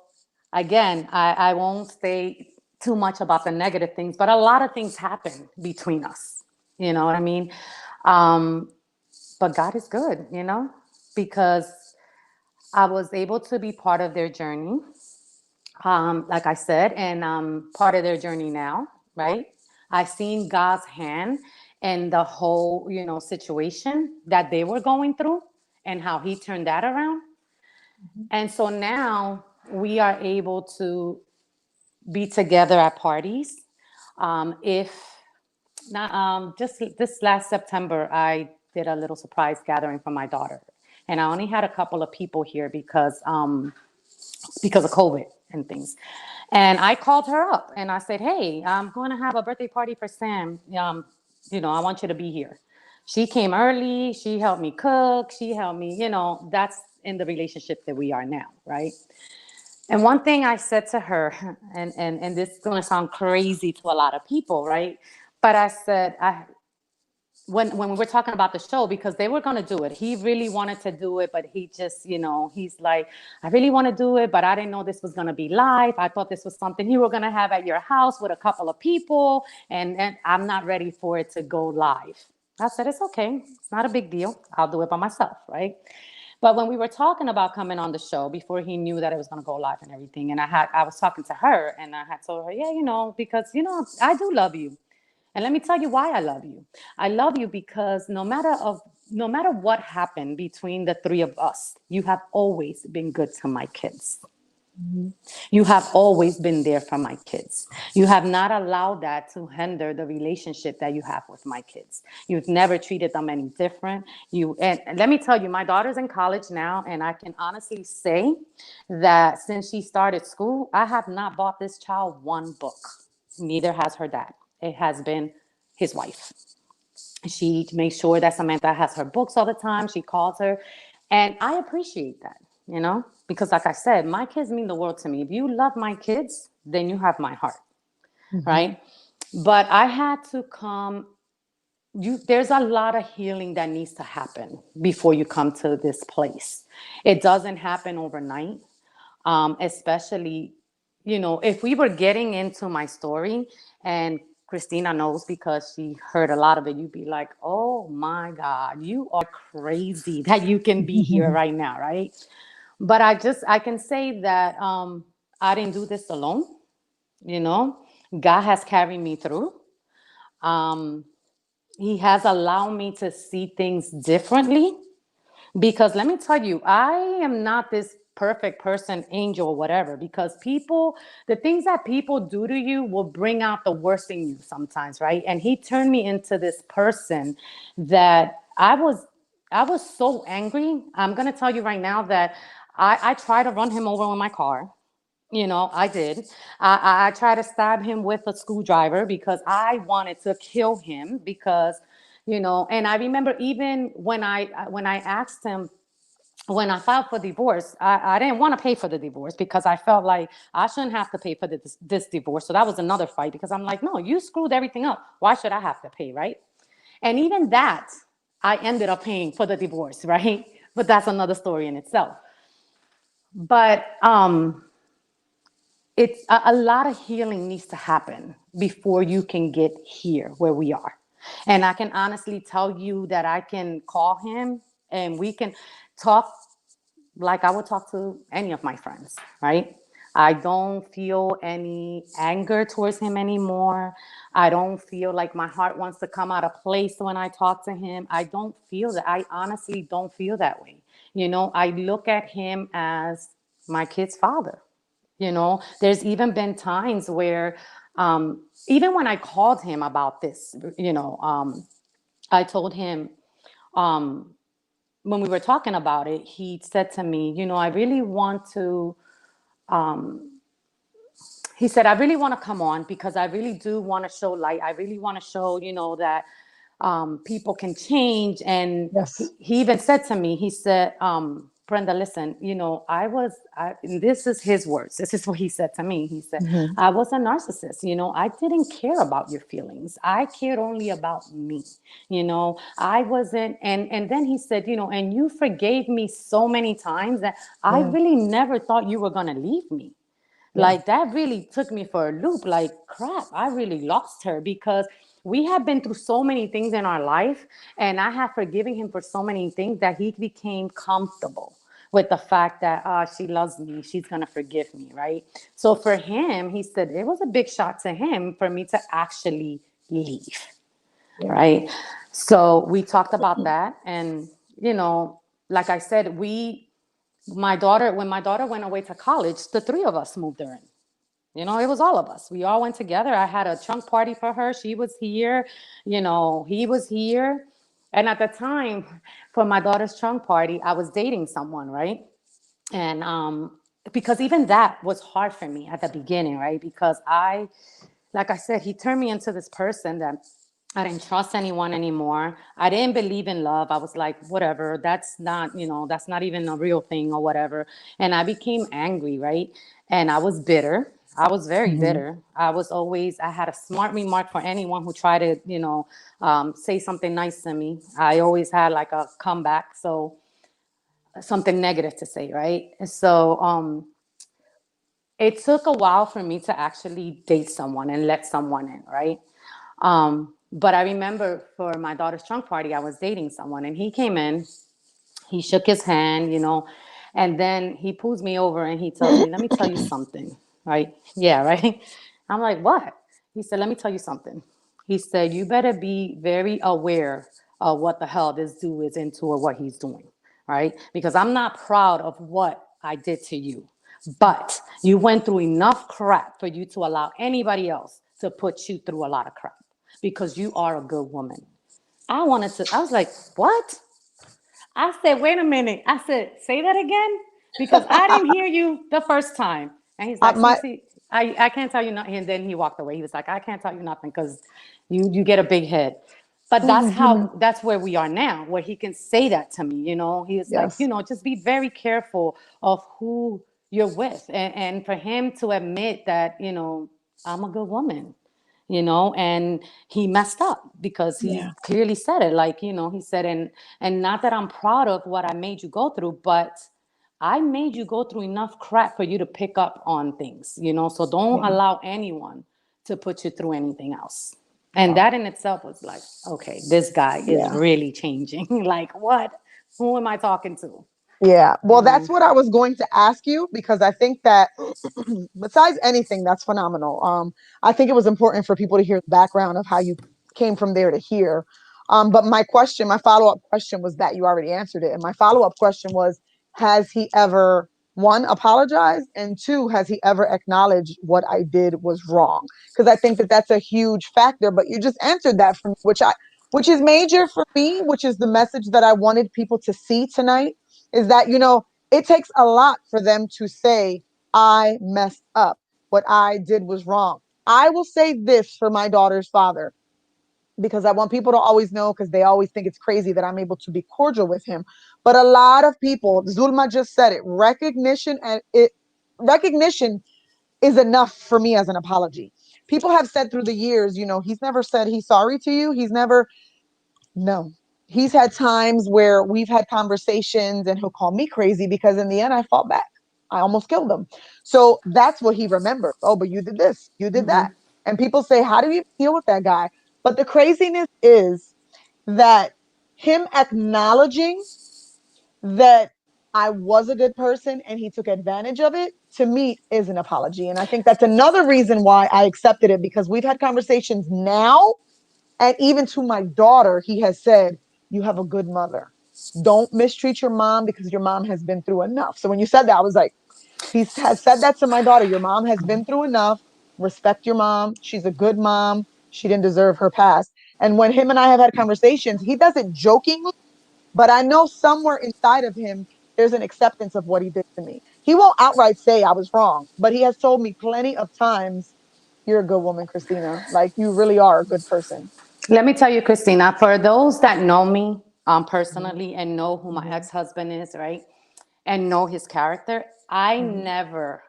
again, I won't say too much about the negative things, but a lot of things happen between us. You know what I mean? Um, but God is good, you know, because I was able to be part of their journey, like I said, and part of their journey now, right? I've seen God's hand in the whole, you know, situation that they were going through and how he turned that around. And so now we are able to be together at parties. If not, just this last September, I did a little surprise gathering for my daughter, and I only had a couple of people here because of COVID and things. And I called her up and I said, hey, I'm going to have a birthday party for Sam. You know, I want you to be here. She came early. She helped me cook. She helped me, that's in the relationship that we are now, right? And one thing I said to her, and this is going to sound crazy to a lot of people, right? But I said, when we were talking about the show, because they were going to do it, he really wanted to do it, but he just, he's like, I really want to do it, but I didn't know this was going to be live. I thought this was something you were going to have at your house with a couple of people, and I'm not ready for it to go live. I said, it's okay. It's not a big deal. I'll do it by myself, right? But when we were talking about coming on the show, before he knew that it was going to go live and everything, and I was talking to her, and I had told her, yeah, because I do love you, and let me tell you why I love you. I love you because no matter what happened between the three of us, you have always been good to my kids. Mhm. You have always been there for my kids. You have not allowed that to hinder the relationship that you have with my kids. You've never treated them any different. And let me tell you, my daughter's in college now, and I can honestly say that since she started school, I have not bought this child one book. Neither has her dad. It has been his wife. She makes sure that Samantha has her books all the time. She calls her. And I appreciate that, because like I said, my kids mean the world to me. If you love my kids, then you have my heart, Mhm. right? But I had to come. There's a lot of healing that needs to happen before you come to this place. It doesn't happen overnight, especially, if we were getting into my story, and Christina knows because she heard a lot of it, you'd be like, oh my God, you are crazy that you can be here right now, right? But I can say that I didn't do this alone, you know. God has carried me through. Um, he has allowed me to see things differently, because let me tell you, I am not this perfect person, angel, whatever, because the things that people do to you will bring out the worst in you sometimes, right? And he turned me into this person that I was so angry. I'm going to tell you right now that I tried to run him over in my car. I did. I tried to stab him with a screwdriver because I wanted to kill him because, and I remember even when I asked him, when I filed for divorce, I didn't want to pay for the divorce because I felt like I shouldn't have to pay for this divorce. So that was another fight because I'm like, no, you screwed everything up. Why should I have to pay, right? And even that, I ended up paying for the divorce, right? But that's another story in itself. But it's a lot of healing needs to happen before you can get here where we are. And I can honestly tell you that I can call him and we can talk like I would talk to any of my friends, right? I don't feel any anger towards him anymore. I don't feel like my heart wants to come out of place when I talk to him. I don't feel that. I honestly don't feel that way. I look at him as my kid's father. There's even been times where, even when I called him about this, I told him, um, when we were talking about it, he said to me, I really want to, he said, I really want to come on because I really do want to show light. I really want to show, that people can change. And he, Yes. he even said to me, he said, Brenda, listen, and this is his words. This is what he said to me. He said, Mhm. I was a narcissist. I didn't care about your feelings. I cared only about me. I wasn't. And then he said, and you forgave me so many times that I Yeah. really never thought you were going to leave me. Yeah. Like that really took me for a loop. Like, crap, I really lost her because we have been through so many things in our life, and I have forgiven him for so many things that he became comfortable with the fact that she loves me, she's gonna forgive me, right? So for him, he said it was a big shock to him for me to actually leave, Yeah. right? So we talked about that, and like I said, when my daughter went away to college, the three of us moved her in. It was all of us. We all went together. I had a trunk party for her. She was here. He was here. And at the time, for my daughter's trunk party, I was dating someone, right? And because even that was hard for me at the beginning, right? Because like I said, he turned me into this person that I didn't trust anyone anymore. I didn't believe in love. I was like, whatever, that's not, that's not even a real thing or whatever. And I became angry, right? And I was bitter. I was very Hmm. bitter. I had a smart remark for anyone who tried to, say something nice to me. I always had like a comeback. So something negative to say, right? So, it took a while for me to actually date someone and let someone in, right? But I remember for my daughter's trunk party, I was dating someone and he came in, he shook his hand, and then he pulls me over and he tells me, let me tell you something, right? Yeah, right? I'm like, what? He said, let me tell you something. He said, you better be very aware of what the hell this dude is into or what he's doing, right? Because I'm not proud of what I did to you. But you went through enough crap for you to allow anybody else to put you through a lot of crap because you are a good woman. I was like, what? I said, wait a minute. I said, say that again because I didn't hear you the first time. And he's like, My Cece, I can't tell you nothing. And then he walked away. He was like, I can't tell you nothing because you get a big head. But that's where we are now, where he can say that to me. He was like, yes, just be very careful of who you're with. And for him to admit that, I'm a good woman, and he messed up because he yeah, clearly said it, like, he said, and not that I'm proud of what I made you go through, but I made you go through enough crap for you to pick up on things, so don't yeah. allow anyone to put you through anything else. And Wow. that in itself was like, okay, this guy is Yeah. really changing. Like, what? Who am I talking to? Yeah. Well, you that's know what I was going to ask you because I think that besides anything, that's phenomenal. I think it was important for people to hear the background of how you came from there to here. But my follow-up question was that you already answered it. And my follow-up question was, has he ever, one, apologized? And two, has he ever acknowledged what I did was wrong? Because I think that that's a huge factor, but you just answered that for me, which is major for me, which is the message that I wanted people to see tonight, is that, it takes a lot for them to say, I messed up. What I did was wrong. I will say this for my daughter's father because I want people to always know because they always think it's crazy that I'm able to be cordial with him. But a lot of people, Zulma just said it, recognition is enough for me as an apology. People have said through the years, he's never said he's sorry to you. He's never, no. He's had times where we've had conversations and he'll call me crazy because in the end I fought back. I almost killed him. So that's what he remembers. Oh, but you did this, you did that. And people say, how do you deal with that guy? But the craziness is that him acknowledging that I was a good person and he took advantage of it, to me, is an apology. And I think that's another reason why I accepted it because we've had conversations now, and even to my daughter, he has said, you have a good mother. Don't mistreat your mom because your mom has been through enough. So when you said that, I was like, he has said that to my daughter. Your mom has been through enough. Respect your mom. She's a good mom. She didn't deserve her past. And when him and I have had conversations, he does it jokingly, but I know somewhere inside of him, there's an acceptance of what he did to me. He won't outright say I was wrong, but he has told me plenty of times, you're a good woman, Christina. Like, you really are a good person. Let me tell you, Christina, for those that know me Mhm, personally and know who my mhm, ex husband is, right? And know his character, I mhm,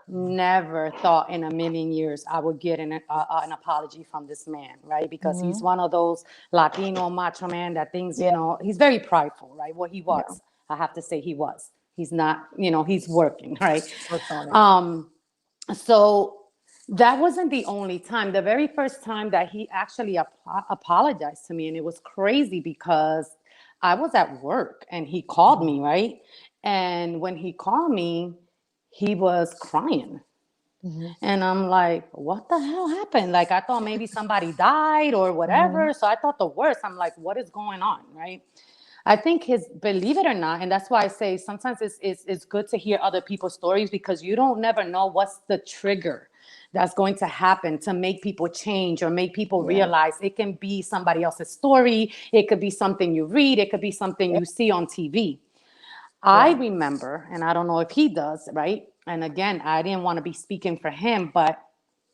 never thought in a million years I would get an apology from this man, right? Because he's mhm. one of those Latino macho man that thinks, Yeah, he's very prideful, right? Well, he yeah. was. I have to say he was. He's not, he's working, right? Works on it. Um, so that wasn't the only time. The very first time that he actually apologized to me, and it was crazy because I was at work and he called Mhm, me, right? And when he called me, he was crying. mhm, And I'm like, what the hell happened? Like, I thought maybe somebody died or mhm. whatever. So I thought the worst. I'm like, what is going on? Right. I think believe it or not, and that's why I say sometimes it's good to hear other people's stories because you don't never know what's the trigger that's going to happen to make people change or make people Yeah, realize it can be somebody else's story. It could be something you read. It could be something yeah, you see on TV. I yeah. remember, and I don't know if he does, right? And again, I didn't want to be speaking for him, but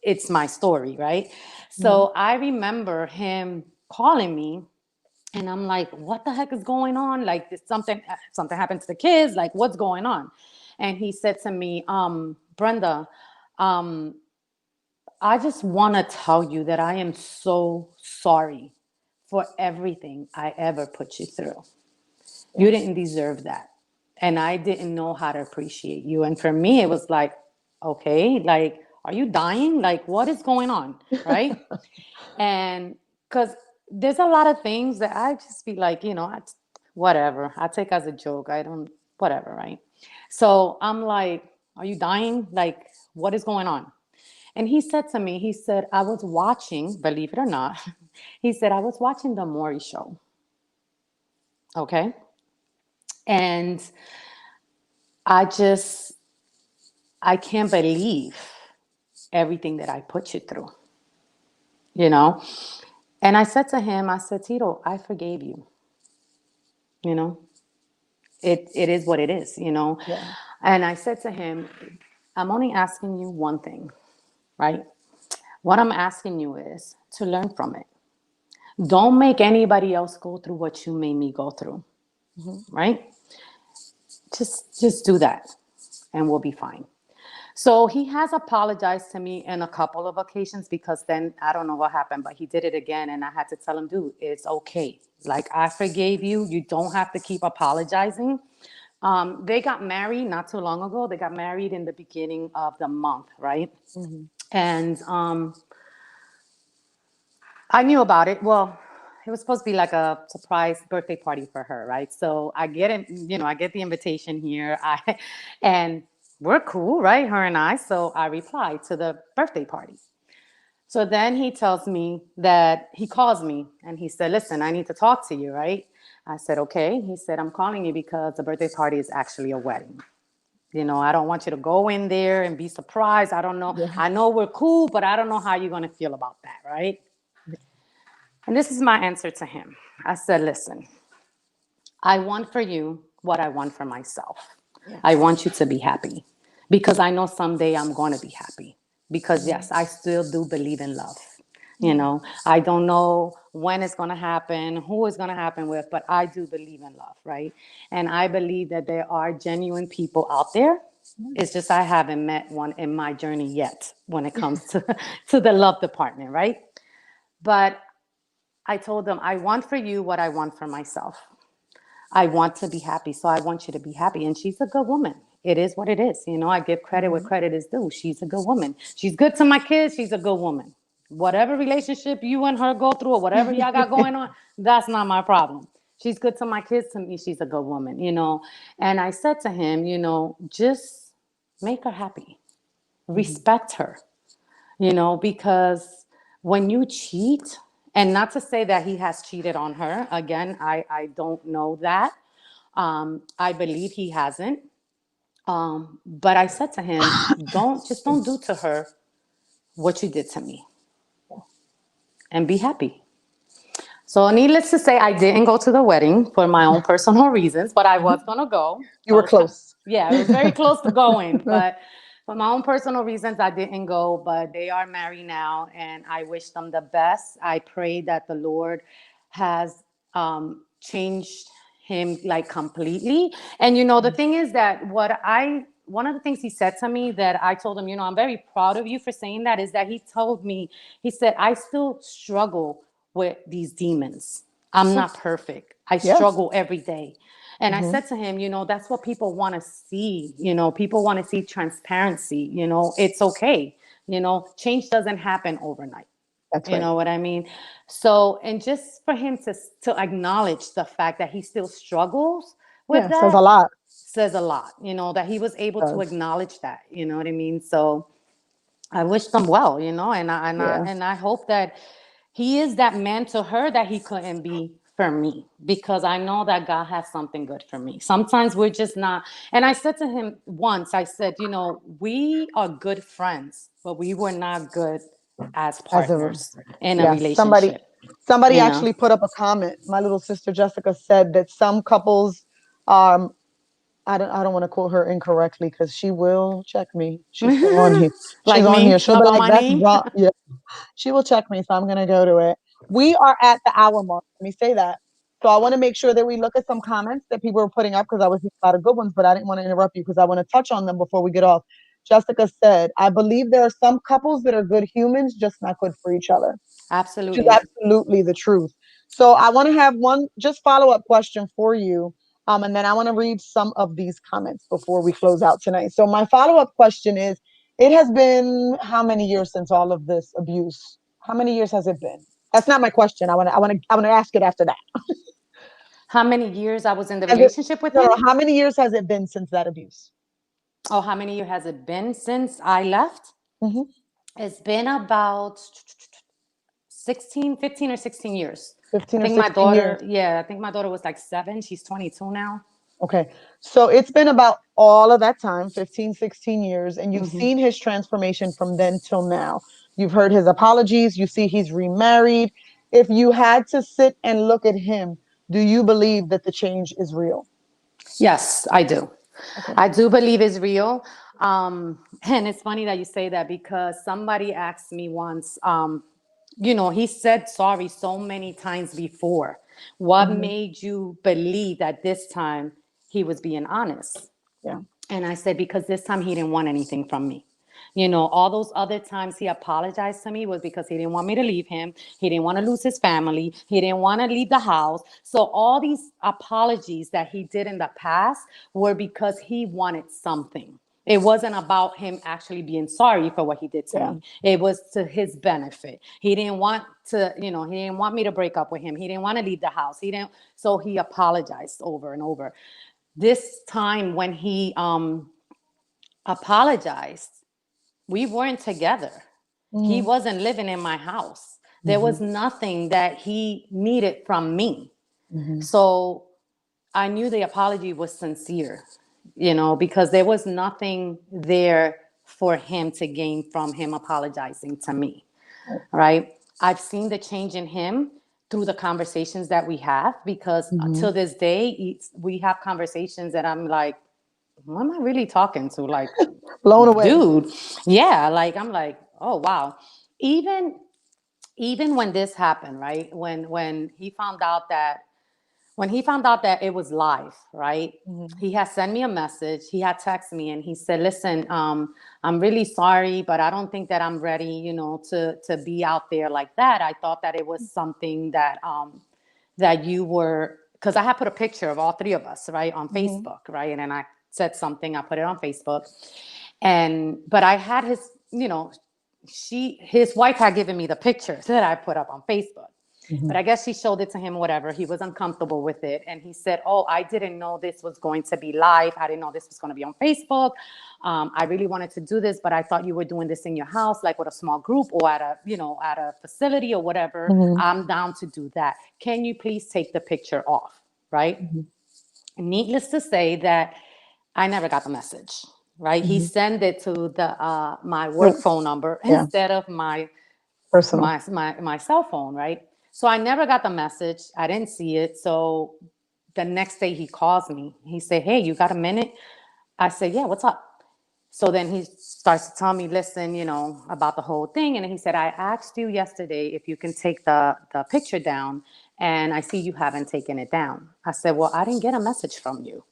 it's my story, right? Mhm, So I remember him. calling me, and I'm like, what the heck is going on? Like, did something happened to the kids? Like, what's going on? And he said to me, Brenda, um, I just want to tell you that I am so sorry for everything I ever put you through. You didn't deserve that. And I didn't know how to appreciate you. And for me, it was like, okay, like, are you dying? Like, what is going on? Right. And because there's a lot of things that I just be like, whatever, I take as a joke. I don't, whatever. Right. So I'm like, are you dying? Like, what is going on? And he said to me, he said, I was watching, believe it or not, he said, I was watching the Maury show. Okay. And I just, I can't believe everything that I put you through, you know? And I said to him, I said, Tito, I forgave you. You know, it is what it is, you know? Yeah. And I said to him, I'm only asking you one thing, right? What I'm asking you is to learn from it. Don't make anybody else go through what you made me go through, right? Just do that and we'll be fine. So he has apologized to me in a couple of occasions because then I don't know what happened, but he did it again. And I had to tell him, dude, it's okay. Like, I forgave you. You don't have to keep apologizing. They got married not too long ago. They got married in the beginning of the month, right? Mhm. And I knew about it. Well, it was supposed to be like a surprise birthday party for her, right? So I get it, I get the invitation here. And we're cool, right? Her and I. So I replied to the birthday party. So then he tells me that he calls me and he said, listen, I need to talk to you, right? I said, okay. He said, I'm calling you because the birthday party is actually a wedding. I don't want you to go in there and be surprised. I don't know. Yeah. I know we're cool, but I don't know how you're going to feel about that, right? And this is my answer to him. I said, listen, I want for you what I want for myself. Yes. I want you to be happy because I know someday I'm going to be happy. Because, yes, I still do believe in love. I don't know when it's going to happen, who it's going to happen with, but I do believe in love, right? And I believe that there are genuine people out there. It's just I haven't met one in my journey yet when it comes to the love department, right? But I told them, I want for you what I want for myself. I want to be happy, so I want you to be happy. And she's a good woman. It is what it is. I give credit where credit is due. She's a good woman. She's good to my kids. She's a good woman. Whatever relationship you and her go through or whatever y'all got going on, that's not my problem. She's good to my kids. To me, she's a good woman. And I said to him, just make her happy. Respect her, because when you cheat, and not to say that he has cheated on her, again, I don't know that. I believe he hasn't. But I said to him, don't do to her what you did to me and be happy. So needless to say, I didn't go to the wedding for my own personal reasons, but I was going to go. You were close. Yeah, it was very close to going, but for my own personal reasons, I didn't go, but they are married now and I wish them the best. I pray that the Lord has changed him like completely. And the thing is that one of the things he said to me that I told him, I'm very proud of you for saying that, is that he told me, he said, I still struggle with these demons. I'm not perfect. I struggle every day. And I said to him, that's what people want to see. People want to see transparency. It's okay. Change doesn't happen overnight. That's You right. know what I mean? So, and just for him to acknowledge the fact that he still struggles with Yeah, says a that lot. says a lot, that he was able to Does. acknowledge that, you know what I mean? So I wish them well, Yeah. and I hope that he is that man to her that he couldn't be for me, because I know that God has something good for me. Sometimes we're just not. And I said to him once, I said, we are good friends, but we were not good as As a partners in a Yes, somebody relationship, somebody you know? actually put up a comment. My little sister Jessica said that some couples, um, I don't want to quote her incorrectly because she will check me. She's still on here. She's Like on me here. She'll be about like, my "That's name. wrong." Yeah, she will check me, so I'm gonna go to it. We are at the hour mark. Let me say that. So I want to make sure that we look at some comments that people are putting up because I was seeing a lot of good ones, but I didn't want to interrupt you because I want to touch on them before we get off. Jessica said, I believe there are some couples that are good humans, just not good for each other. Which is Absolutely. absolutely the truth. So I want to have one just follow up question for you. And then I want to read some of these comments before we close out tonight. So my follow up question is, it has been how many years since all of this abuse? How many years has it been? That's not my question. I want to ask it after that. How many years I was in the Has it, relationship with no, him? no, how many years has it been since that abuse? Oh, how many years has it been since I left? Hmm. It's been about 16, 15 or 16 years. I 15 or think my 16 daughter, years. yeah, I think my daughter was like 7. She's 22 now. Okay. So it's been about all of that time, 15, 16 years, and you've Hmm. seen his transformation from then till now. You've heard his apologies. You see he's remarried. If you had to sit and look at him, do you believe that the change is real? Yes, I do. Okay. I do believe it's real. And it's funny that you say that because somebody asked me once, he said sorry so many times before. What Hmm. made you believe that this time he was being honest? Yeah. And I said, because this time he didn't want anything from me. All those other times he apologized to me was because he didn't want me to leave him. He didn't want to lose his family. He didn't want to leave the house. So all these apologies that he did in the past were because he wanted something. It wasn't about him actually being sorry for what he did to Yeah. me. It was to his benefit. He didn't want to, he didn't want me to break up with him. He didn't want to leave the house. So he apologized over and over. This time when he apologized, we weren't together. He Hmm. wasn't living in my house. There Hmm. was nothing that he needed from me. Hmm. So I knew the apology was sincere, because there was nothing there for him to gain from him apologizing to me. Right? I've seen the change in him through the conversations that we have because Hmm. till this day, we have conversations that I'm like, who am I really talking to? Like, Blown away. dude, yeah, like I'm like, oh wow. Even when this happened, right? When he found out that it was live, right? Hmm. He had sent me a message. He had texted me and he said, "Listen, I'm really sorry, but I don't think that I'm ready, to be out there like that. I thought that it was something that you were, because I had put a picture of all three of us, right, on Hmm. Facebook, right, and then I said something. I put it on Facebook, but I had his wife had given me the picture that I put up on Facebook. Hmm. But I guess she showed it to him, whatever. He was uncomfortable with it. And he said, "Oh, I didn't know this was going to be live. I didn't know this was going to be on Facebook. I really wanted to do this, but I thought you were doing this in your house, like with a small group or at a facility or whatever. Hmm. I'm down to do that. Can you please take the picture off?" Right? Hmm. Needless to say that I never got the message. Right? He Hmm. sent it to the my Yep. work phone number Yeah. instead of my Personal. my cell phone, right? So I never got the message. I didn't see it. So the next day he calls me. He said, "Hey, you got a minute?" I said, "Yeah, what's up?" So then he starts to tell me, listen, about the whole thing. And he said, "I asked you yesterday if you can take the picture down, and I see you haven't taken it down." I said, "Well, I didn't get a message from you."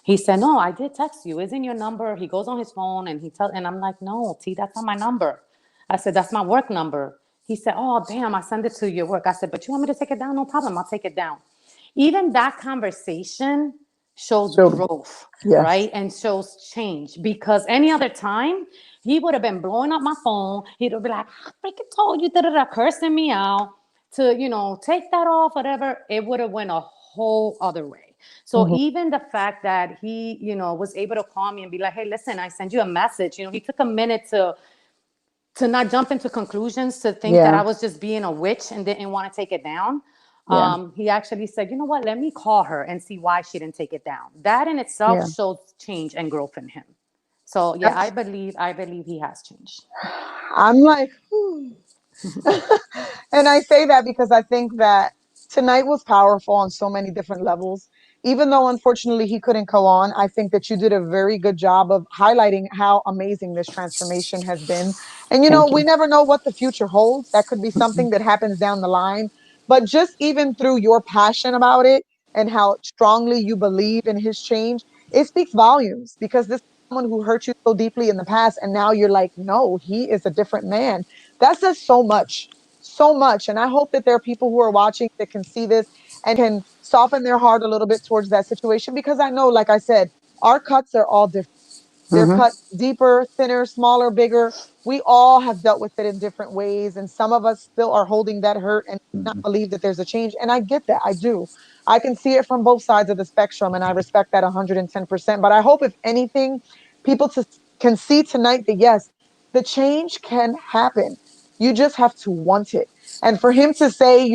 He said, "No, I did text you. Isn't your number?" He goes on his phone and I'm like, "No, T, that's not my number." I said, "That's my work number." He said, "Oh, damn, I sent it to your work." I said, "But you want me to take it down? No problem. I'll take it down." Even that conversation showed So, growth, yes. right? And shows change because any other time he would have been blowing up my phone. He'd be like, "I freaking told you, da da da," cursing me out to, take that off, whatever. It would have went a whole other way. So Hmm. even the fact that he, was able to call me and be like, "Hey, listen, I sent you a message." He took a minute to not jump into conclusions, to think that Yeah. I was just being a witch and didn't want to take it down. Yeah. He actually said, "You know what? Let me call her and see why she didn't take it down." That in itself Yeah. shows change and growth in him. So yeah, I That's, believe he has changed. I'm like, and I say that because I think that tonight was powerful on so many different levels. even though unfortunately he couldn't go on, I think that you did a very good job of highlighting how amazing this transformation has been. And Thank we you. never know what the future holds. That could be something that happens down the line. But just even through your passion about it and how strongly you believe in his change, it speaks volumes, because this is someone who hurt you so deeply in the past, and now you're like, no, he is a different man. That says so much, so much. And I hope that there are people who are watching that can see this and can soften their heart a little bit towards that situation, because I know, like I said, our cuts are all different. They're Hmm. cut deeper, thinner, smaller, bigger. We all have dealt with it in different ways. And some of us still are holding that hurt and not believe that there's a change. And I get that. I do. I can see it from both sides of the spectrum, and I respect that 110%. But I hope, if anything, people can see tonight that yes, the change can happen. You just have to want it. And for him to say,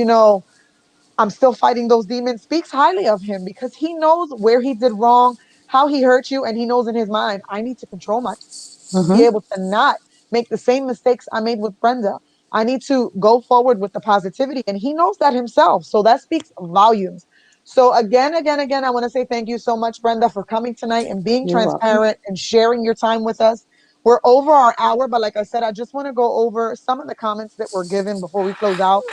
I'm still fighting those demons, speaks highly of him, because he knows where he did wrong, how he hurt you, and he knows in his mind, I need to control myself, be Hmm. able to not make the same mistakes I made with Brenda. I need to go forward with the positivity, and he knows that himself. So that speaks volumes. So again, I want to say thank you so much, Brenda, for coming tonight and being You're welcome. transparent and sharing your time with us. We're over our hour, but like I said, I just want to go over some of the comments that were given before we close out.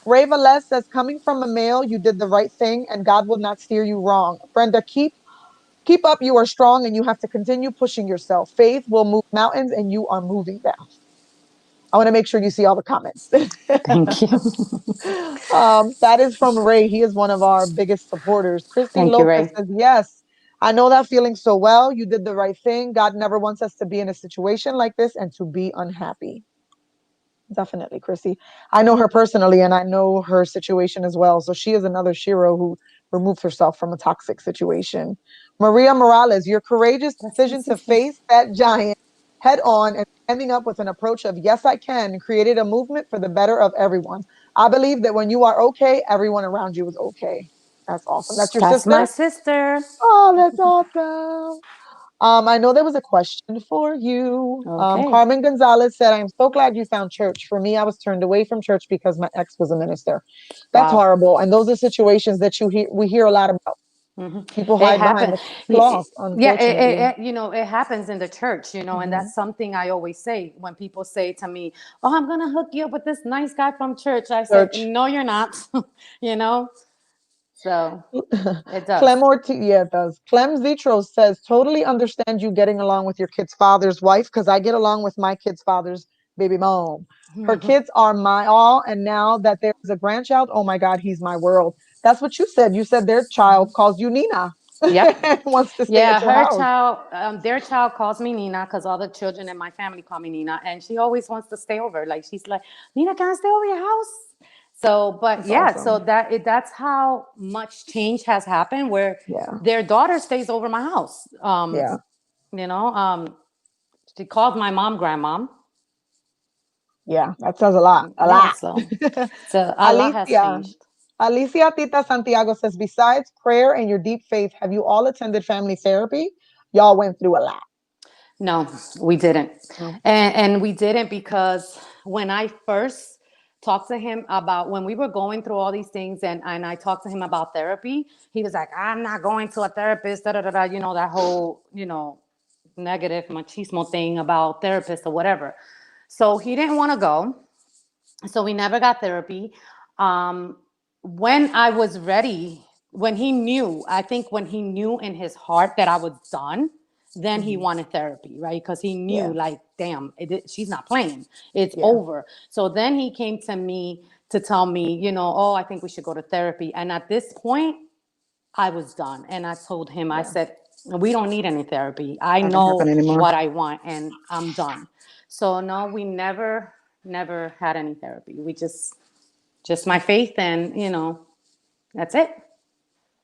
Ray Velez says, coming from a male, you did the right thing and God will not steer you wrong. Brenda, keep up. You are strong and you have to continue pushing yourself. Faith will move mountains and you are moving them. I want to make sure you see all the comments. Thank you. That is from Ray. He is one of our biggest supporters. Christy Thank you, Lopez Ray. says, yes, I know that feeling so well. You did the right thing. God never wants us to be in a situation like this and to be unhappy. Definitely, Chrissy. I know her personally and I know her situation as well. So she is another Shiro who removed herself from a toxic situation. Maria Morales, your courageous That's my decision to sister. face that giant head on and standing up with an approach of yes, I can, created a movement for the better of everyone. I believe that when you are okay, everyone around you is okay. That's awesome. That's your That's my sister? sister. Oh, that's awesome. I know there was a question for you. Okay. Carmen Gonzalez said, I'm so glad you found church. For me, I was turned away from church because my ex was a minister. That's Wow. horrible. And those are situations that we hear a lot about. Hmm. People It hide behind happened. the cloth, Yeah, unfortunately. it happens in the church, and Hmm. that's something I always say when people say to me, "Oh, I'm gonna hook you up with this nice guy from church." I said, Church. "No, you're not." you know, so it Clem does. Ortiz, yeah, it does. Clem Zitros says, totally understand you getting along with your kid's father's wife, because I get along with my kid's father's baby mom. Her kids are my all. And now that there's a grandchild, oh my God, he's my world. That's what you said. You said their child calls you Nina Yep. and wants to stay Yeah, at your her house. child, their child calls me Nina because all the children in my family call me Nina, and she always wants to stay over. Like she's like, Nina, can I stay over your house? So, but That's yeah, so awesome. that's how much change has happened. Where Yeah. their daughter stays over my house. Yeah. You know, she calls my mom grandmom. Yeah. That says a lot. A Yeah, lot. so a lot has Alicia. changed. Alicia Tita Santiago says, besides prayer and your deep faith, have you all attended family therapy? Y'all went through a lot. No, we didn't. No. And we didn't because when I first talked to him about when we were going through all these things and I talked to him about therapy, he was like, I'm not going to a therapist, da da da da, that whole, negative machismo thing about therapists or whatever. So he didn't want to go. So we never got therapy. Um, when I was ready, when he knew, I think when he knew in his heart that I was done, then he Mhm. wanted therapy, right? Because he knew, Yeah. like, damn, she's not playing. It's Yeah. over. So then he came to me to tell me, oh, I think we should go to therapy. And at this point, I was done. And I told him, I Yeah. said, we don't need any therapy. I Not gonna happen know anymore. what I want and I'm done. So no, we never had any therapy. We just my faith and, that's it.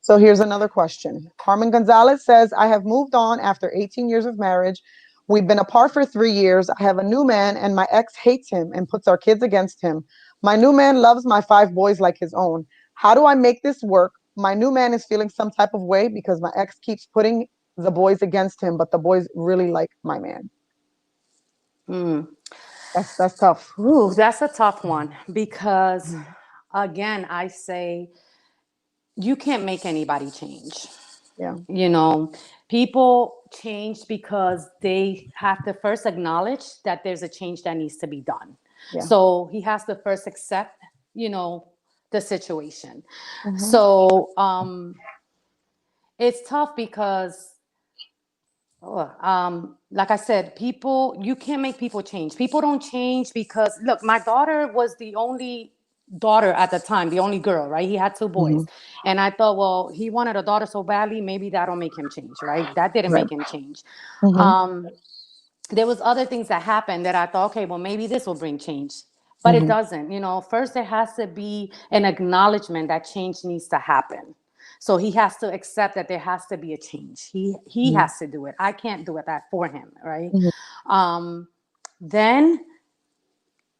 So here's another question. Carmen Gonzalez says, I have moved on after 18 years of marriage. We've been apart for 3 years. I have a new man, and my ex hates him and puts our kids against him. My new man loves my 5 boys like his own. How do I make this work? My new man is feeling some type of way because my ex keeps putting the boys against him, but the boys really like my man. Mm. That's tough. Ooh, that's a tough one because again, I say you can't make anybody change. Yeah. You know, people change because they have to first acknowledge that there's a change that needs to be done. Yeah. So he has to first accept, you know, the situation. Hmm. So it's tough because like I said, people, you can't make people change. People don't change because, look, my daughter was the only daughter at the time, the only girl, right? He had two Hmm. boys. And I thought, well, he wanted a daughter so badly, maybe that'll make him change, right? That didn't Right. make him change. Hmm. Um, there was other things that happened that I thought, okay, well, maybe this will bring change. But it Hmm. doesn't. You know, first there has to be an acknowledgement that change needs to happen. So he has to accept that there has to be a change. He Hmm. has to do it. I can't do it that for him, right? Hmm. Um, then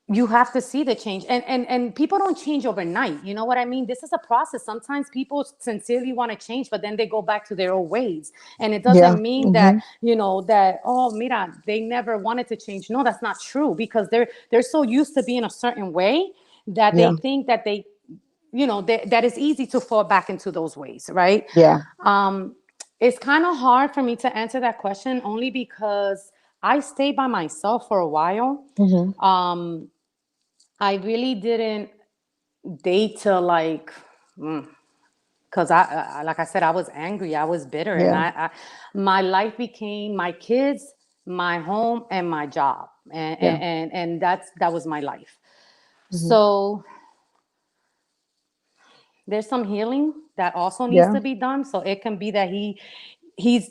you have to see the change, and people don't change overnight. You know what I mean? This is a process. Sometimes people sincerely want to change, but then they go back to their old ways, and it Yeah. doesn't mean that, Hmm. you know, that, oh, mira, they never wanted to change. No, that's not true, because they're so used to being a certain way that Yeah. they think that they, you know, that it's easy to fall back into those ways, right? Yeah. um it's kind of hard for me to answer that question, only because I stayed by myself for a while. Hmm. um I really didn't date till like, because like I said, I was angry, I was bitter, and Yeah. my life became my kids, my home, and my job, Yeah. and that was my life. Hmm. So there's some healing that also needs Yeah. to be done. So it can be that he's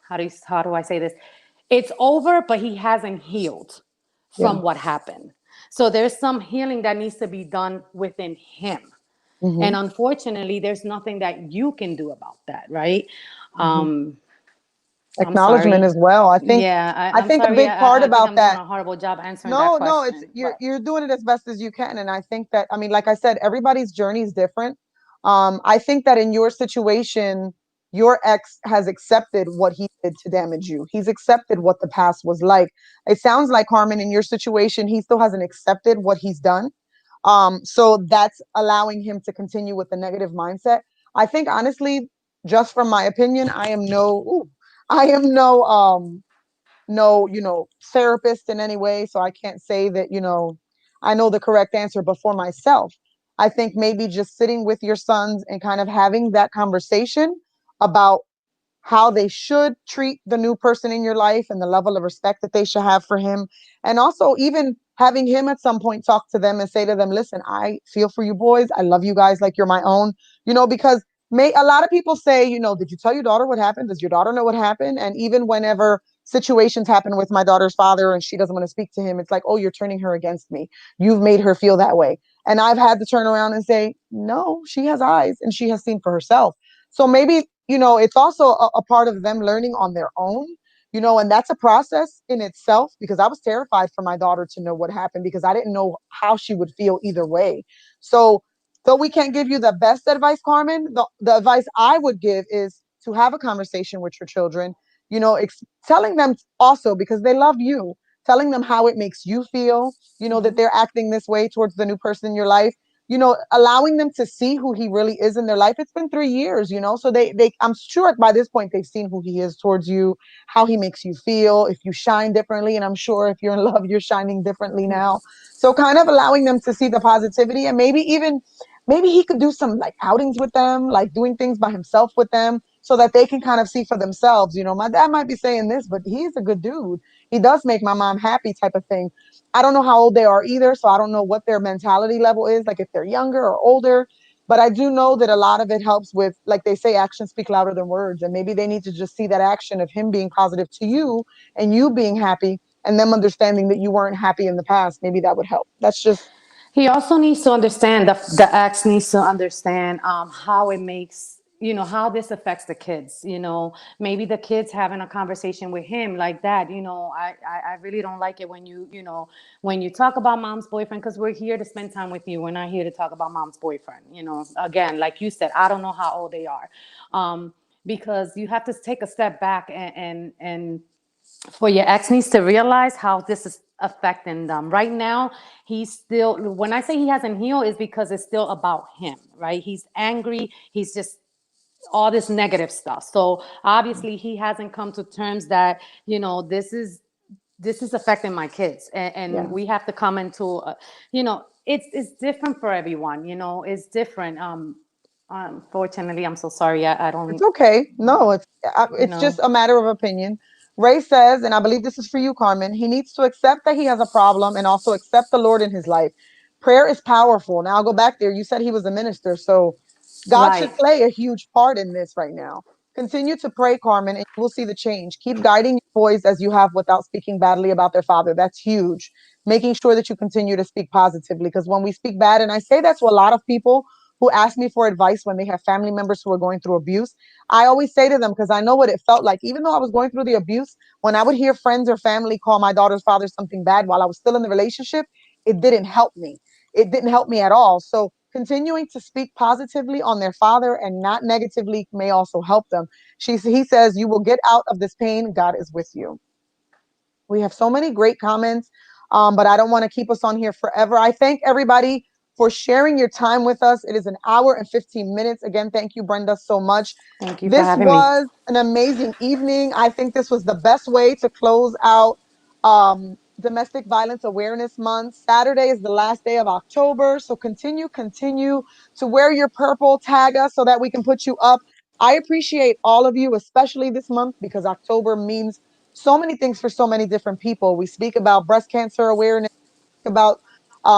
how do I say this? It's over, but he hasn't healed Yeah. from what happened. So there's some healing that needs to be done within him. Hmm. And unfortunately, there's nothing that you can do about that, right? Hmm. Um, I'm Acknowledgement sorry. as well. Yeah, I I'm think a sorry. big part I think about I'm doing that. a horrible job answering that No, no, it's question, but you're doing it as best as you can. And I think that, I mean, like I said, everybody's journey is different. I think that in your situation, your ex has accepted what he did to damage you. He's accepted what the past was like. It sounds like, Carmen, in your situation, he still hasn't accepted what he's done. So that's allowing him to continue with the negative mindset. I think honestly, just from my opinion, I am no, therapist in any way. So I can't say that, I know the correct answer, but for myself, I think maybe just sitting with your sons and kind of having that conversation about how they should treat the new person in your life and the level of respect that they should have for him. And also, even having him at some point talk to them and say to them, listen, I feel for you boys. I love you guys like you're my own, because a lot of people say, did you tell your daughter what happened? Does your daughter know what happened? And even whenever situations happen with my daughter's father and she doesn't want to speak to him, it's like, oh, you're turning her against me. You've made her feel that way. And I've had to turn around and say, no, she has eyes and she has seen for herself. So maybe, it's also a part of them learning on their own, and that's a process in itself, because I was terrified for my daughter to know what happened, because I didn't know how she would feel either way. So, though we can't give you the best advice, Carmen, the advice I would give is to have a conversation with your children, telling them also, because they love you, telling them how it makes you feel, that mhm. they're acting this way towards the new person in your life, allowing them to see who he really is in their life. It's been 3 years, so they I'm sure by this point they've seen who he is towards you, how he makes you feel, if you shine differently. And I'm sure if you're in love, you're shining differently now. So kind of allowing them to see the positivity, and maybe he could do some like outings with them, like doing things by himself with them, so that they can kind of see for themselves. My dad might be saying this, but he's a good dude. He does make my mom happy, type of thing. I don't know how old they are either, so I don't know what their mentality level is, like if they're younger or older. But I do know that a lot of it helps with, like they say, actions speak louder than words. And maybe they need to just see that action of him being positive to you and you being happy, and them understanding that you weren't happy in the past. Maybe that would help. That's just, He also needs to understand, the ex needs to understand how it makes, how this affects the kids. Maybe the kids having a conversation with him like that. I really don't like it when when you talk about mom's boyfriend, because we're here to spend time with you. We're not here to talk about mom's boyfriend. Again, like you said, I don't know how old they are, because you have to take a step back and for your ex needs to realize how this is affecting them right now. He's still, when I say he hasn't healed, is because it's still about him, right? He's angry, he's just all this negative stuff. So obviously he hasn't come to terms that, this is affecting my kids, and Yeah. we have to come into it's different for everyone. It's different. Unfortunately, I'm so sorry. I It's don't, okay. No, you it's know just a matter of opinion. Ray says, and I believe this is for you, Carmen, he needs to accept that he has a problem and also accept the Lord in his life. Prayer is powerful. Now I'll go back there. You said he was a minister, so God should right. play a huge part in this right now. Continue to pray, Carmen, and you will see the change. Keep guiding your boys as you have without speaking badly about their father. That's huge. Making sure that you continue to speak positively, because when we speak bad, and I say that to a lot of people who ask me for advice when they have family members who are going through abuse, I always say to them, because I know what it felt like, even though I was going through the abuse, when I would hear friends or family call my daughter's father something bad while I was still in the relationship, it didn't help me. It didn't help me at all. So continuing to speak positively on their father and not negatively may also help them. He says, you will get out of this pain. God is with you. We have so many great comments, but I don't want to keep us on here forever. I thank everybody for sharing your time with us. It is an hour and 15 minutes. Again, thank you, Brenda, so much. Thank you for This having me. was an amazing evening. I think this was the best way to close out Domestic Violence Awareness Month. Saturday is the last day of October. So continue to wear your purple, tag us so that we can put you up. I appreciate all of you, especially this month, because October means so many things for so many different people. We speak about breast cancer awareness, about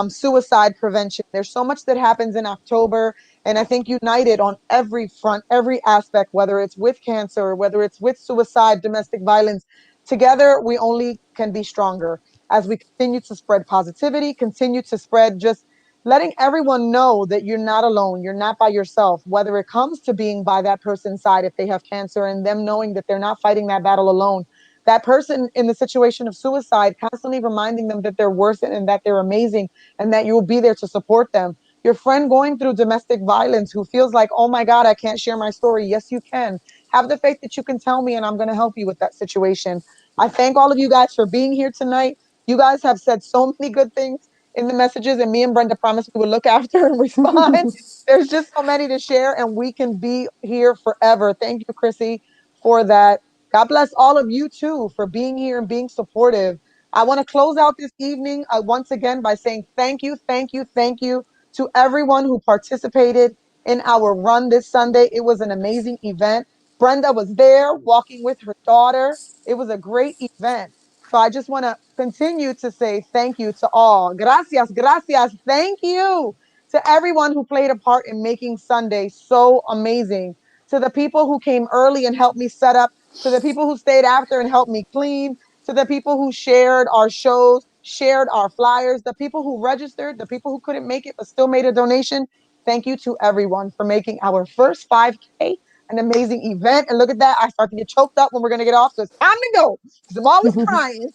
suicide prevention. There's so much that happens in October. And I think united on every front, every aspect, whether it's with cancer, whether it's with suicide, domestic violence, together we only can be stronger as we continue to spread positivity, continue to spread just letting everyone know that you're not alone, you're not by yourself, whether it comes to being by that person's side if they have cancer, and them knowing that they're not fighting that battle alone. That person in the situation of suicide, constantly reminding them that they're worth it and that they're amazing and that you will be there to support them. Your friend going through domestic violence who feels like, oh my God, I can't share my story. Yes, you can. Have the faith that you can tell me, and I'm going to help you with that situation. I thank all of you guys for being here tonight. You guys have said so many good things in the messages, and me and Brenda promised we would look after and respond. There's just so many to share, and we can be here forever. Thank you, Chrissy, for that. God bless all of you too for being here and being supportive. I want to close out this evening once again by saying thank you to everyone who participated in our run this Sunday. It was an amazing event. Brenda was there walking with her daughter. It was a great event. So I just want to continue to say thank you to all. Gracias, gracias. Thank you to everyone who played a part in making Sunday so amazing. To the people who came early and helped me set up, to the people who stayed after and helped me clean, to the people who shared our shows, shared our flyers, the people who registered, the people who couldn't make it but still made a donation. Thank you to everyone for making our first 5K an amazing event. And look at that, I start to get choked up when we're going to get off. So it's time to go because I'm always crying.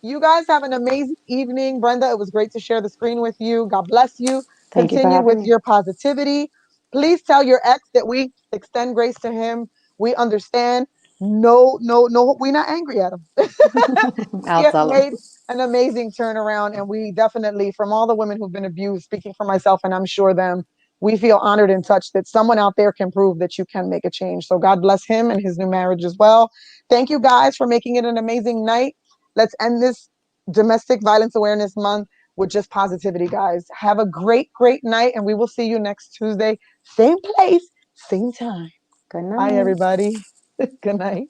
You guys have an amazing evening. Brenda, it was great to share the screen with you. God bless you. Thank you for Continue having with me. your positivity. Please tell your ex that we extend grace to him. We understand. No, no, no, we're not angry at him. He I'll has tell made them. an amazing turnaround, and we definitely, from all the women who've been abused, speaking for myself and I'm sure them, we feel honored and touched that someone out there can prove that you can make a change. So God bless him and his new marriage as well. Thank you guys for making it an amazing night. Let's end this Domestic Violence Awareness Month with just positivity, guys. Have a great, great night, and we will see you next Tuesday. Same place, same time. Good Bye, night. everybody. Good night.